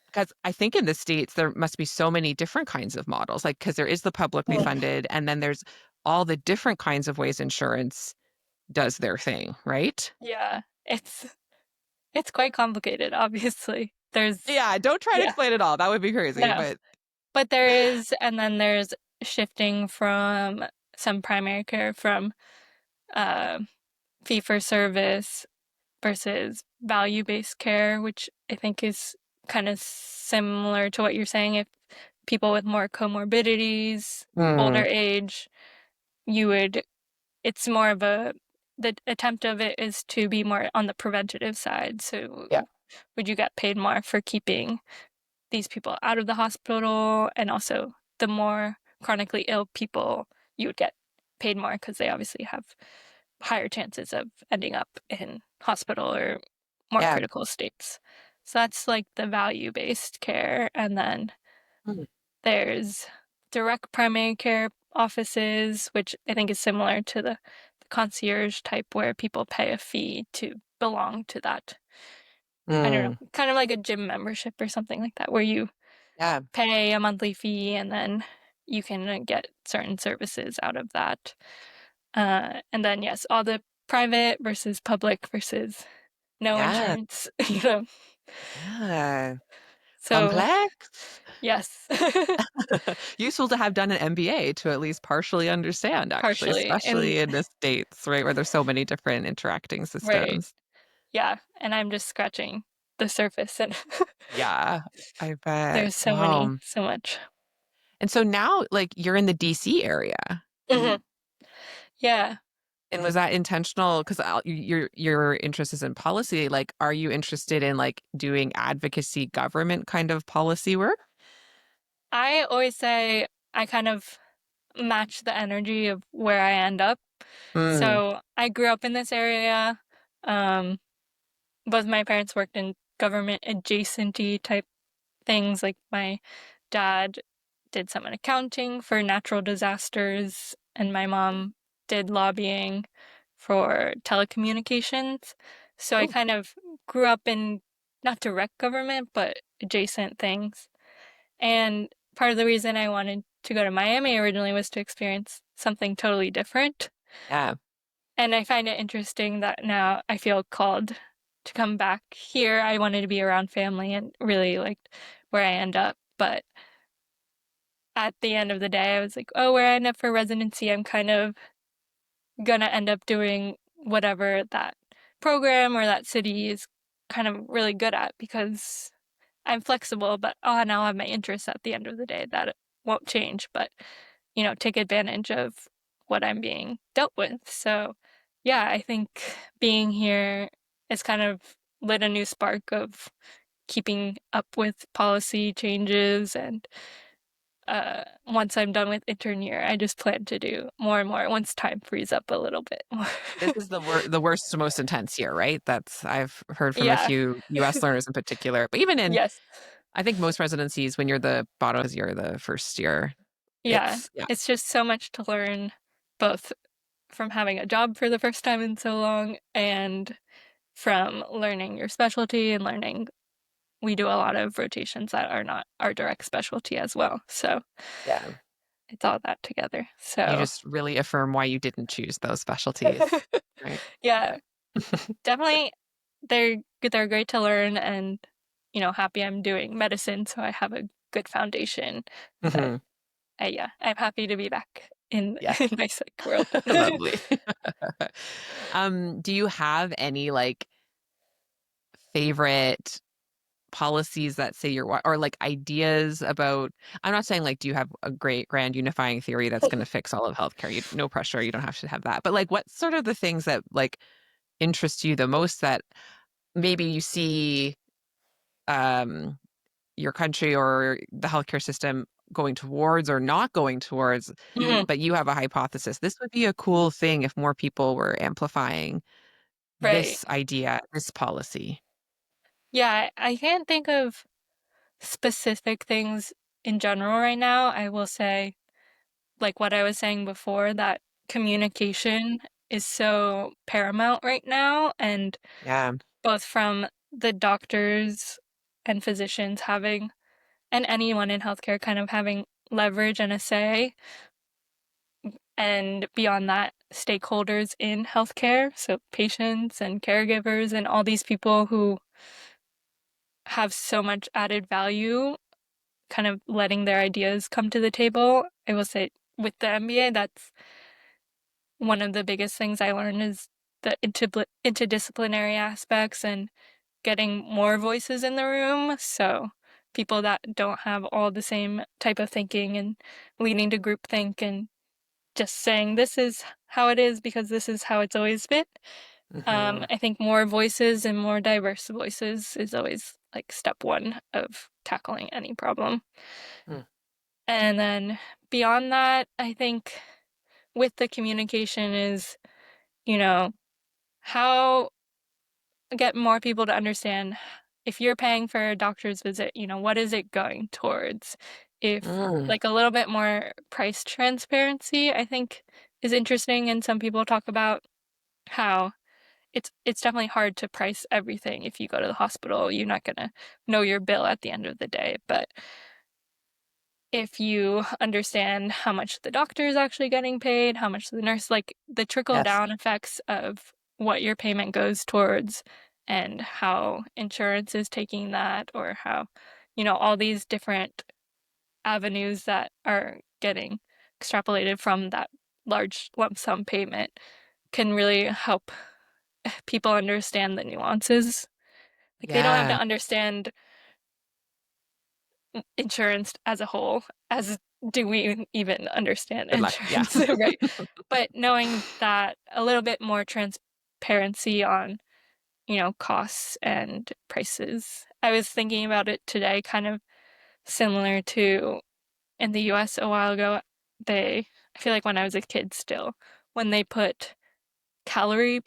because I think in the States there must be so many different kinds of models. Like, because there is the publicly Mm, funded, and then there's all the different kinds of ways insurance does their thing, right? yeah, it's quite complicated, obviously. Yeah, don't try to Yeah, explain it all. That would be crazy. no. But But there is and then there's shifting from some primary care from, uh, fee for service versus value-based care, which I think is kinda similar to what you're saying. If people with more comorbidities, older mm, age, you would it's more of a the attempt of it is to be more on the preventative side, so yeah. would you get paid more for keeping these people out of the hospital, and also the more chronically ill people, you would get paid more because they obviously have higher chances of ending up in hospital or more Yeah. critical states. So that's like the value-based care, and then Mm. there's direct primary care offices, which I think is similar to the concierge type where people pay a fee to belong to that. I don't know, Mm, kind of like a gym membership or something like that, where you yeah, pay a monthly fee and then you can get certain services out of that. And then, yes, all the private versus public versus no yeah, insurance, you know. yeah. So, Complex. yes, Useful to have done an MBA to at least partially understand, actually, partially. And especially in the States, right, where there's so many different interacting right. systems. Yeah. And I'm just scratching. the surface, and Yeah, I bet. there's Wow. so much. And so now, like, you're in the DC area. Mhm. Yeah. And was that intentional? Because your interest is in policy. Like, are you interested in like doing advocacy government kind of policy work? I always say I kind of match the energy of where I end up. Mm. So I grew up in this area. Um, Both my parents worked in government adjacenty type things. Like my dad did some in accounting for natural disasters, and my mom did lobbying for telecommunications. So I Oh, kind of grew up in not direct government, but adjacent things. And part of the reason I wanted to go to Miami originally was to experience something totally different. yeah. And I find it interesting that now I feel called to come back here. I wanted to be around family and really liked where I end up. But at the end of the day, I was like, oh, where I end up for residency, I'm kind of gonna end up doing whatever that program or that city is kind of really good at because I'm flexible, but and I'll have my interests at the end of the day. That won't change, but take advantage of what I'm being dealt with. So, yeah, I think being here has kind of lit a new spark of keeping up with policy changes. And once I'm done with intern year, I just plan to do more and more once time frees up a little bit more. This is the worst, most intense year, right? That's I've heard from a Yeah. few US learners in particular. But even in Yes. I think most residencies, when you're the bottom you're the first year, Yeah. it's yeah. It's just so much to learn, both from having a job for the first time in so long and from learning your specialty and learning we do a lot of rotations that are not our direct specialty as well. So Yeah. it's all that together. You So just really affirm why you didn't choose those specialties, right? yeah, Yeah. definitely they're great to learn, and happy I'm doing medicine, so I have a good foundation. But Mhm. yeah, I'm happy to be back in Yeah. in my psych world. Lovely. Do you have any like favorite policies that say or like ideas about I'm not saying like do you have a great grand unifying theory that's going to fix all of healthcare? No pressure, you don't have to have that. But like what sort of the things that like interest you the most that maybe you see um your country or the healthcare system going towards or not going towards, Mhm. but you have a hypothesis. This would be a cool thing if more people were amplifying Right. this idea, this policy. Yeah, I can't think of specific things in general right now. I will say, like what I was saying before, that communication is so paramount right now, and Yeah. both from the doctors and physicians having, and anyone in healthcare kind of having leverage and a say, and beyond that, stakeholders in healthcare, so patients and caregivers and all these people who have so much added value, kind of letting their ideas come to the table. I will say with the MBA, that's one of the biggest things I learned is the interdisciplinary aspects and getting more voices in the room. So people that don't have all the same type of thinking and leading to groupthink and just saying this is how it is because this is how it's always been. Hmm. I think more voices and more diverse voices is always like step one of tackling any problem. And then beyond that, I think with the communication is, you know, how get more people to understand if you're paying for a doctor's visit, what is it going towards? If Mm. like a little bit more price transparency, I think is interesting. And some people talk about how it's definitely hard to price everything. If you go to the hospital, you're not gonna know your bill at the end of the day. But if you understand how much the doctor is actually getting paid, how much the nurse, like the trickle Yes. down effects of what your payment goes towards and how insurance is taking that, or how, all these different avenues that are getting extrapolated from that large lump sum payment can really help people understand the nuances Like they don't have to Yeah. understand insurance as a whole, as do we even understand Good luck. Yeah. insurance, right? But knowing that a little bit more transparency on, costs and prices. I was thinking about it today, kind of similar to in the US a while ago. I feel like when I was a kid still, when they put calorie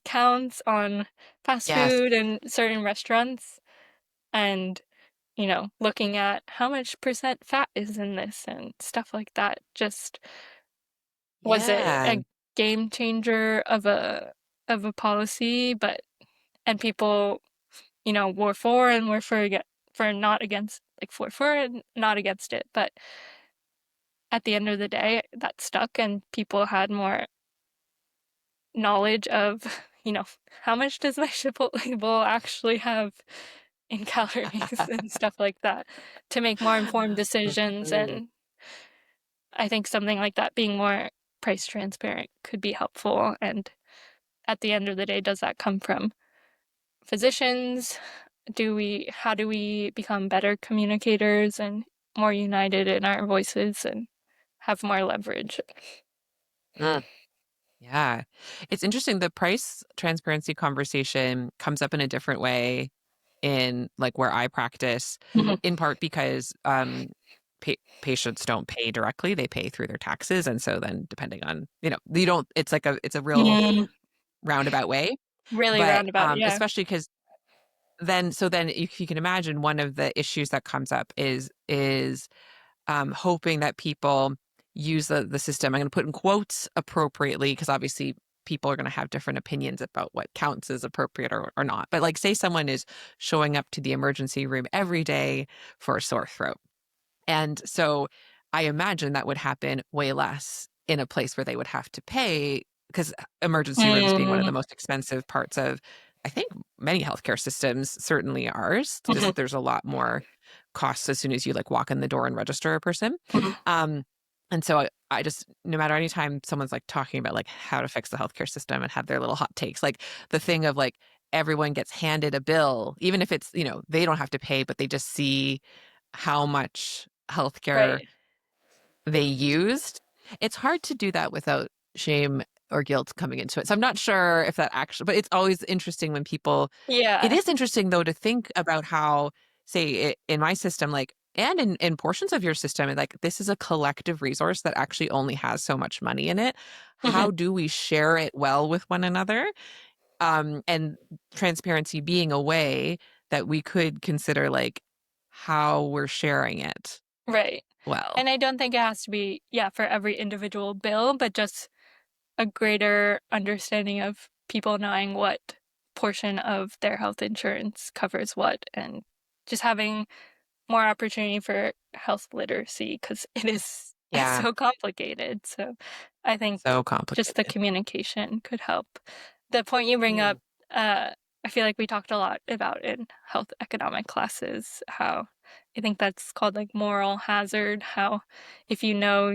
counts on fast Yes. food and certain restaurants, and looking at how much percent fat is in this and stuff like that. Just was it Yeah. a game changer of a policy, but and people, were for and were for not against, like for and not against it. But at the end of the day, that stuck and people had more knowledge of, how much does my Chipotle bowl actually have in calories and stuff like that to make more informed That's decisions. true. And I think something like that, being more price transparent, could be helpful. And at the end of the day, does that come from physicians? How do we become better communicators and more united in our voices and have more leverage? Mm. Yeah. It's interesting. The price transparency conversation comes up in a different way in like where I practice, Mhm. in part because patients don't pay directly, they pay through their taxes. And so then depending on, you don't, it's a real Mm, roundabout way. really But roundabout, yeah. especially because then if you can imagine, one of the issues that comes up is hoping that people use the system. I'm going to put in quotes appropriately because obviously people are going to have different opinions about what counts as appropriate or not. But like, say someone is showing up to the emergency room every day for a sore throat. And so I imagine that would happen way less in a place where they would have to pay, because emergency rooms being one of Mm, the most expensive parts of, I think, many healthcare systems, certainly ours. mhm, Just there's a lot more costs as soon as you like walk in the door and register a person. mhm. Um, and so I just, no matter any time someone's like talking about like how to fix the healthcare system and have their little hot takes, like the thing of like everyone gets handed a bill, even if it's, they don't have to pay, but they just see how much healthcare Right. they used. It's hard to do that without shame or guilt coming into it. So I'm not sure if that actually, but it's always interesting when people, it Yeah. is interesting though to think about how, say, in my system, like, and in portions of your system, like this is a collective resource that actually only has so much money in it. Mhm. How do we share it well with one another? And transparency being a way that we could consider like how we're sharing it Right. well. And I don't think it has to be, yeah, for every individual bill, but just a greater understanding of people knowing what portion of their health insurance covers what, and just having more opportunity for health literacy because it is Yeah, so complicated. So I think so just the complicated. communication could help. The point you bring up, Mm. uh, I feel like we talked a lot about in health economic classes, how I think that's called like moral hazard, how if you know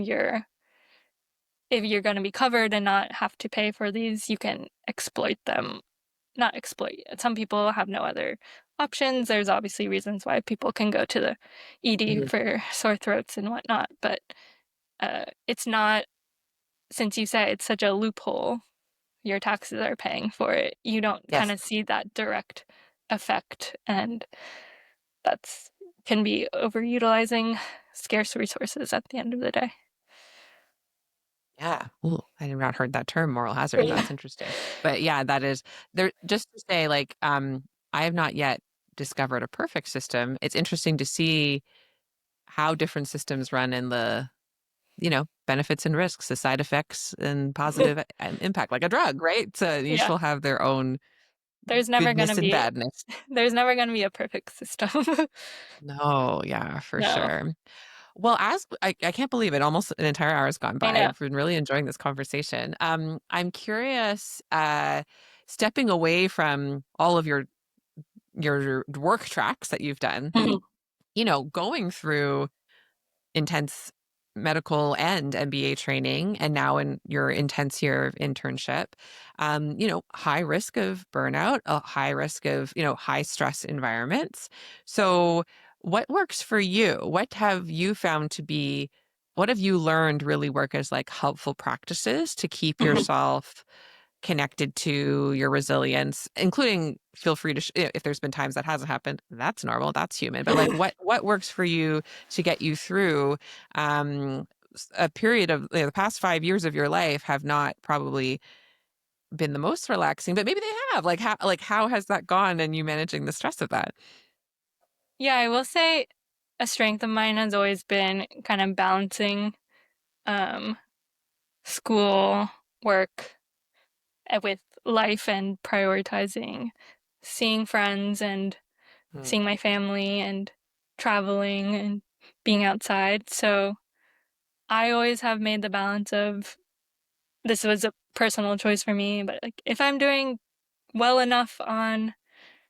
if you're going to be covered and not have to pay for these, you can exploit them. Not exploit. Some people have no other options. There's obviously reasons why people can go to the ED Mhm. for sore throats and whatnot, but it's not, since you say it's such a loophole, your taxes are paying for it. You don't kind Yes. of see that direct effect, and that's can be overutilizing scarce resources at the end of the day. Yeah. Ooh, I had not heard that term, moral hazard. That's interesting. But yeah, that is there. Just to say, like, I have not yet discovered a perfect system. It's interesting to see how different systems run and the, benefits and risks, the side effects and positive impact, like a drug, right? So each Yeah, will have their own there's never going to goodness and be badness. there's never going to be a perfect system. No, yeah, for No, sure. Well, as I can't believe it, almost an entire hour has gone I by. know. I've been really enjoying this conversation. I'm curious, stepping away from all of your work tracks that you've done, Mhm. going through intense medical and MBA training, and now in your intense year of internship, high risk of burnout, a high risk of, high stress environments. So what works for you? What have you learned really work as like helpful practices to keep yourself connected to your resilience, including feel free to, if there's been times that hasn't happened, that's normal, that's human. But like, what works for you to get you through um, a period of the past 5 years of your life have not probably been the most relaxing, but maybe they have. How has that gone and you managing the stress of that? Yeah, I will say a strength of mine has always been kind of balancing um, school, work, with life and prioritizing seeing friends and Mm. seeing my family and traveling and being outside. So I always have made the balance of this was a personal choice for me, but like if I'm doing well enough on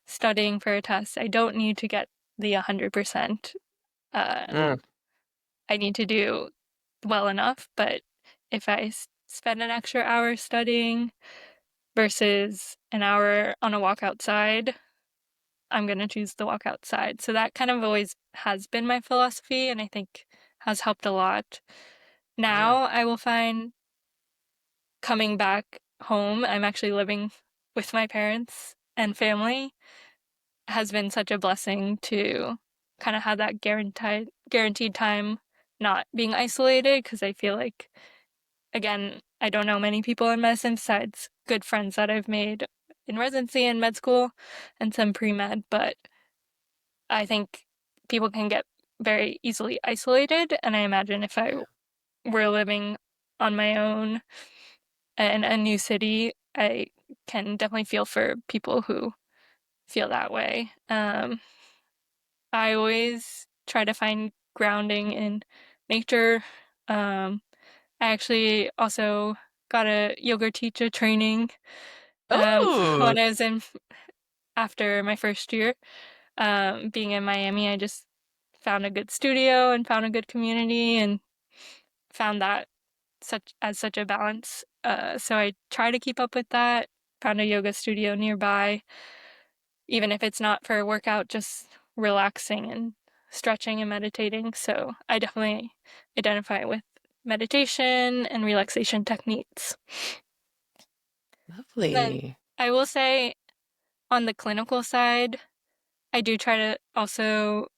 studying for a test, I don't need to get the 100%. Uh, Mm. I need to do well enough, but if I spend an extra hour studying versus an hour on a walk outside, I'm going to choose the walk outside. So that kind of always has been my philosophy, and I think has helped a lot. Yeah. Now I will find coming back home, I'm actually living with my parents and family, has been such a blessing to kind of have that guaranteed time not being isolated, because I feel like, again, I don't know many people in medicine besides good friends that I've made in residency and med school and some pre-med, but I think people can get very easily isolated, and I imagine if I were living on my own in a new city, I can definitely feel for people who feel that way. I always try to find grounding in nature. Um, I actually also got a yoga teacher training Oh, when I was in after my first year. Being in Miami, I just found a good studio and found a good community and found that such a balance. So I try to keep up with that. Found a yoga studio nearby, even if it's not for a workout, just relaxing and stretching and meditating. So I definitely identify with meditation and relaxation techniques. Then lovely. I will say on the clinical side, I do try to also,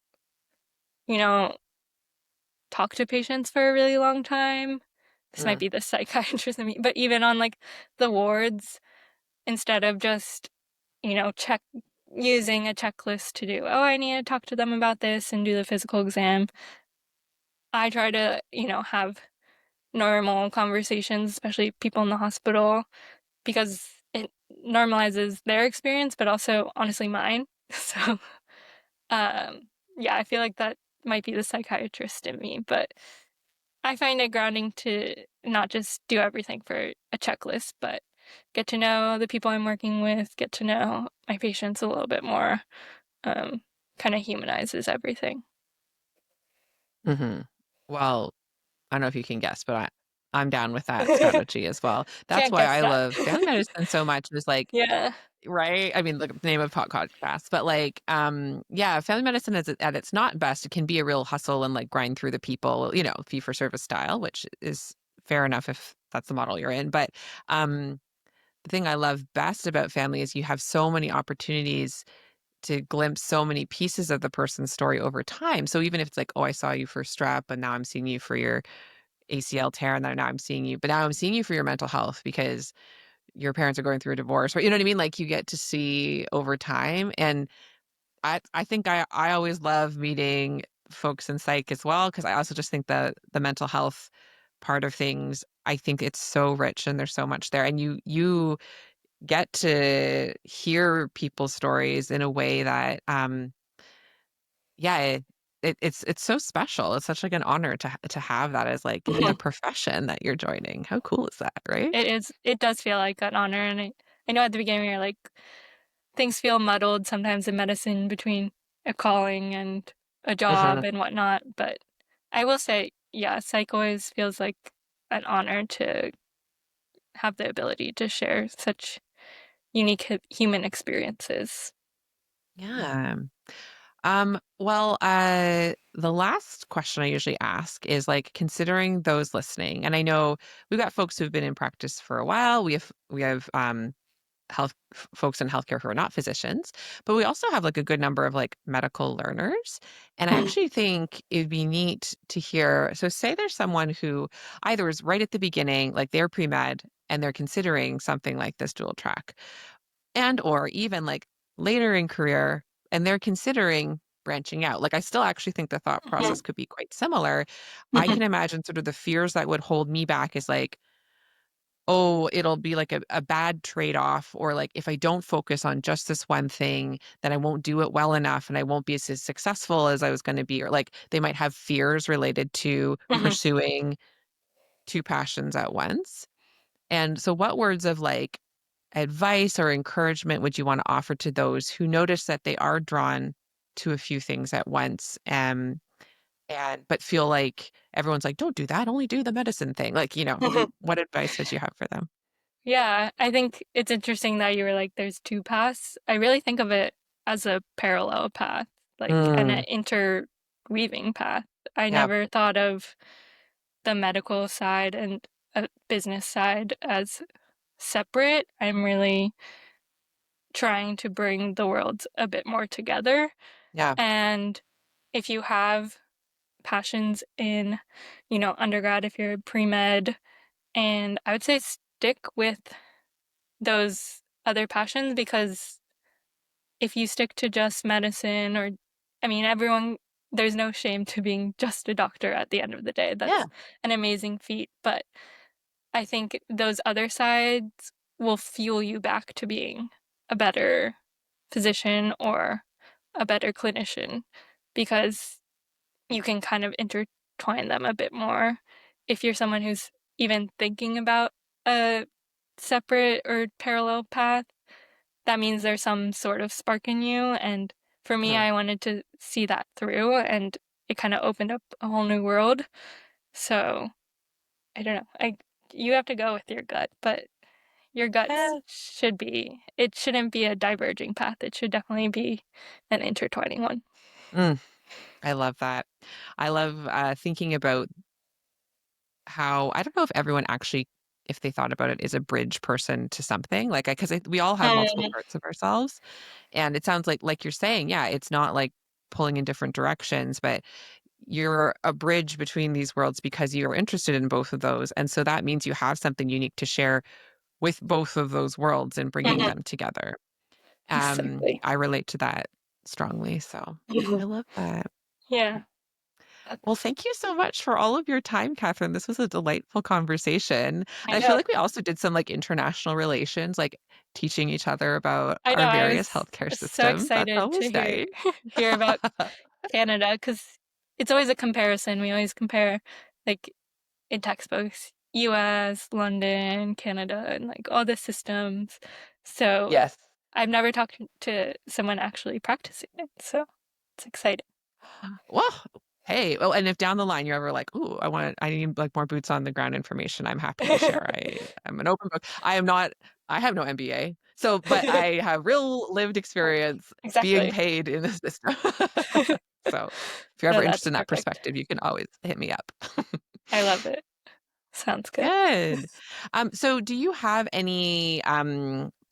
you know, talk to patients for a really long time. This might Mm. be the psychiatrist in me, but even on like the wards, instead of just, check using a checklist to do, oh, I need to talk to them about this and do the physical exam. I try to, have normal conversations, especially people in the hospital, because it normalizes their experience, but also honestly mine. So, yeah, I feel like that might be the psychiatrist in me, but I find it grounding to not just do everything for a checklist, but get to know the people I'm working with, get to know my patients a little bit more. Um, Kind of humanizes everything. Hmm. Well, I don't know if you can guess, but I'm down with that strategy as well. That's Can't why guess I that. love family medicine so much is like, Yeah. right? I mean, the name of podcast, but like, yeah, family medicine is at its not best. It can be a real hustle and like grind through the people, fee for service style, which is fair enough if that's the model you're in. But the thing I love best about family is you have so many opportunities to glimpse so many pieces of the person's story over time. So even if it's like, oh, I saw you for strep, and now I'm seeing you for your ACL tear, and then now I'm seeing you, but now I'm seeing you for your mental health because your parents are going through a divorce, right? You know what I mean? Like you get to see over time. And I think I always love meeting folks in psych as well, because I also just think the mental health part of things, I think it's so rich and there's so much there. And you get to hear people's stories in a way that yeah, it's so special. It's such like an honor to have that as like even a profession that you're joining. How cool is that, right? It does feel like an honor. And I know at the beginning you're like, things feel muddled sometimes in medicine between a calling and a job Hmm. and whatnot. But I will say, yeah, psych always feels like an honor to have the ability to share such unique human experiences. Yeah. Well, the last question I usually ask is like considering those listening, and I know we've got folks who've been in practice for a while. We have folks in healthcare who are not physicians, but we also have like a good number of like medical learners. And I Mhm. actually think it'd be neat to hear. So say there's someone who either is right at the beginning, like they're pre-med and they're considering something like this dual track, and or even like later in career and they're considering branching out. Like I still actually think the thought process Mhm. could be quite similar. I Mhm. can imagine sort of the fears that would hold me back is like, oh, it'll be like a bad trade-off, or like if I don't focus on just this one thing, then I won't do it well enough and I won't be as successful as I was going to be. Or like they might have fears related to Mhm. pursuing two passions at once. And so what words of like advice or encouragement would you want to offer to those who notice that they are drawn to a few things at once, and but feel like everyone's like, don't do that, only do the medicine thing. Like, what advice would you have for them? Yeah, I think it's interesting that you were like, there's two paths. I really think of it as a parallel path, like an Mm, interweaving path. I yeah, never thought of the medical side and a business side as separate. I'm really trying to bring the worlds a bit more together. yeah, And if you have passions in, undergrad, if you're pre-med, and I would say stick with those other passions because if you stick to just medicine or I mean everyone there's no shame to being just a doctor at the end of the day. yeah. That's an amazing feat, but I think those other sides will fuel you back to being a better physician or a better clinician because you can kind of intertwine them a bit more. If you're someone who's even thinking about a separate or parallel path, that means there's some sort of spark in you. And for me, Mhm. I wanted to see that through, and it kind of opened up a whole new world. So I don't know. You have to go with your gut, but your guts Eh, it shouldn't be a diverging path. It should definitely be an intertwining one. mm, I love that. I love thinking about how I don't know if everyone actually, if they thought about it, is a bridge person to something like because we all have multiple Mm, parts of ourselves, and it sounds like you're saying, yeah, it's not like pulling in different directions, but you're a bridge between these worlds because you're interested in both of those, and so that means you have something unique to share with both of those worlds and bringing mhm, them together. exactly. I relate to that strongly, so I love that. Yeah, Well, thank you so much for all of your time, Catherine. This was a delightful conversation. And I I feel know. like we also did some like international relations, like teaching each other about I know. our I various was healthcare so systems. That's excited to always hear nice. hear about Canada because it's always a comparison. We always compare, like in textbooks, U.S., London, Canada, and like all the systems. So Yes. I've never talked to someone actually practicing it, so it's exciting. Well, hey, well, and if down the line you're ever like, "Ooh, I need like more boots on the ground information," I'm happy to share. I'm an open book. I have no MBA. So, but I have real lived experience being Exactly. paid in the system. So, if you're No, ever that's interested in that perfect. perspective, you can always hit me up. I love it. Sounds good. Good. So do you have any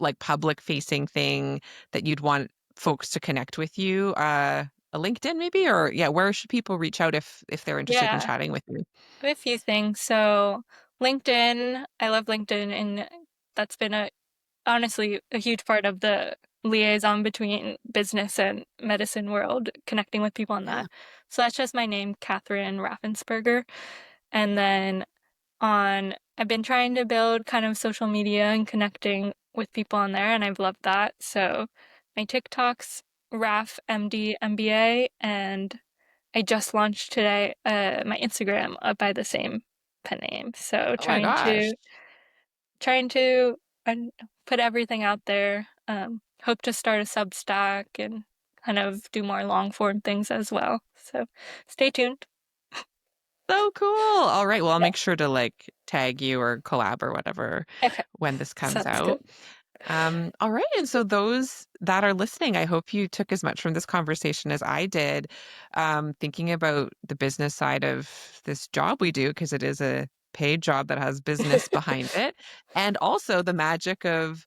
like public facing thing that you'd want folks to connect with you? A LinkedIn maybe, or yeah, where should people reach out if they're interested in Yeah, chatting with you? I have a few things. So LinkedIn, I love LinkedIn, and that's been a honestly a huge part of the liaison between business and medicine world, connecting with people on Yeah. that. So that's just my name, Katherine Raffensperger. And then I've been trying to build kind of social media and connecting with people on there, and I've loved that. So my TikTok's Raff MD MBA, and I just launched today my Instagram by the same pen name. So Oh my gosh. trying to put everything out there. Hope to start a Substack and kind of do more long form things as well. So stay tuned. So cool. All right. Well, I'll Yeah. make sure to like tag you or collab or whatever Okay. when this comes Sounds good. out. All right. And so those that are listening, I hope you took as much from this conversation as I did, thinking about the business side of this job we do, because it is a paid job that has business behind it, and also the magic of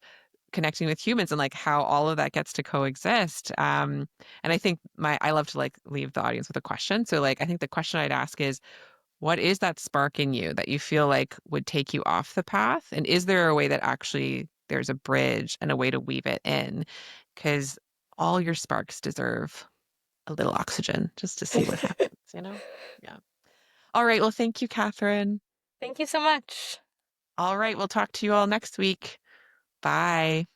connecting with humans and like how all of that gets to coexist. And I think I love to like leave the audience with a question. So like I think the question I'd ask is, what is that spark in you that you feel like would take you off the path? And is there a way that actually there's a bridge and a way to weave it in? Because all your sparks deserve a little oxygen just to see what happens, you know? Yeah. All right. Well, thank you, Catherine. Thank you so much. All right. We'll talk to you all next week. Bye.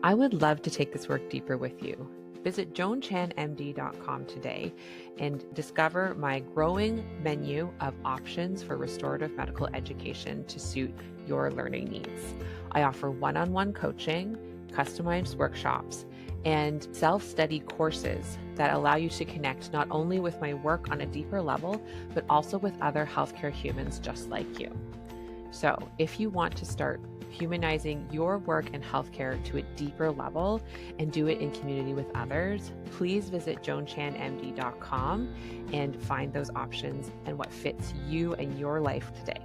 I would love to take this work deeper with you. Visit joanchanmd.com today and discover my growing menu of options for restorative medical education to suit your learning needs. I offer one-on-one coaching, customized workshops, and self-study courses that allow you to connect not only with my work on a deeper level, but also with other healthcare humans just like you. So if you want to start humanizing your work in healthcare to a deeper level and do it in community with others, please visit joanchanmd.com and find those options and what fits you and your life today.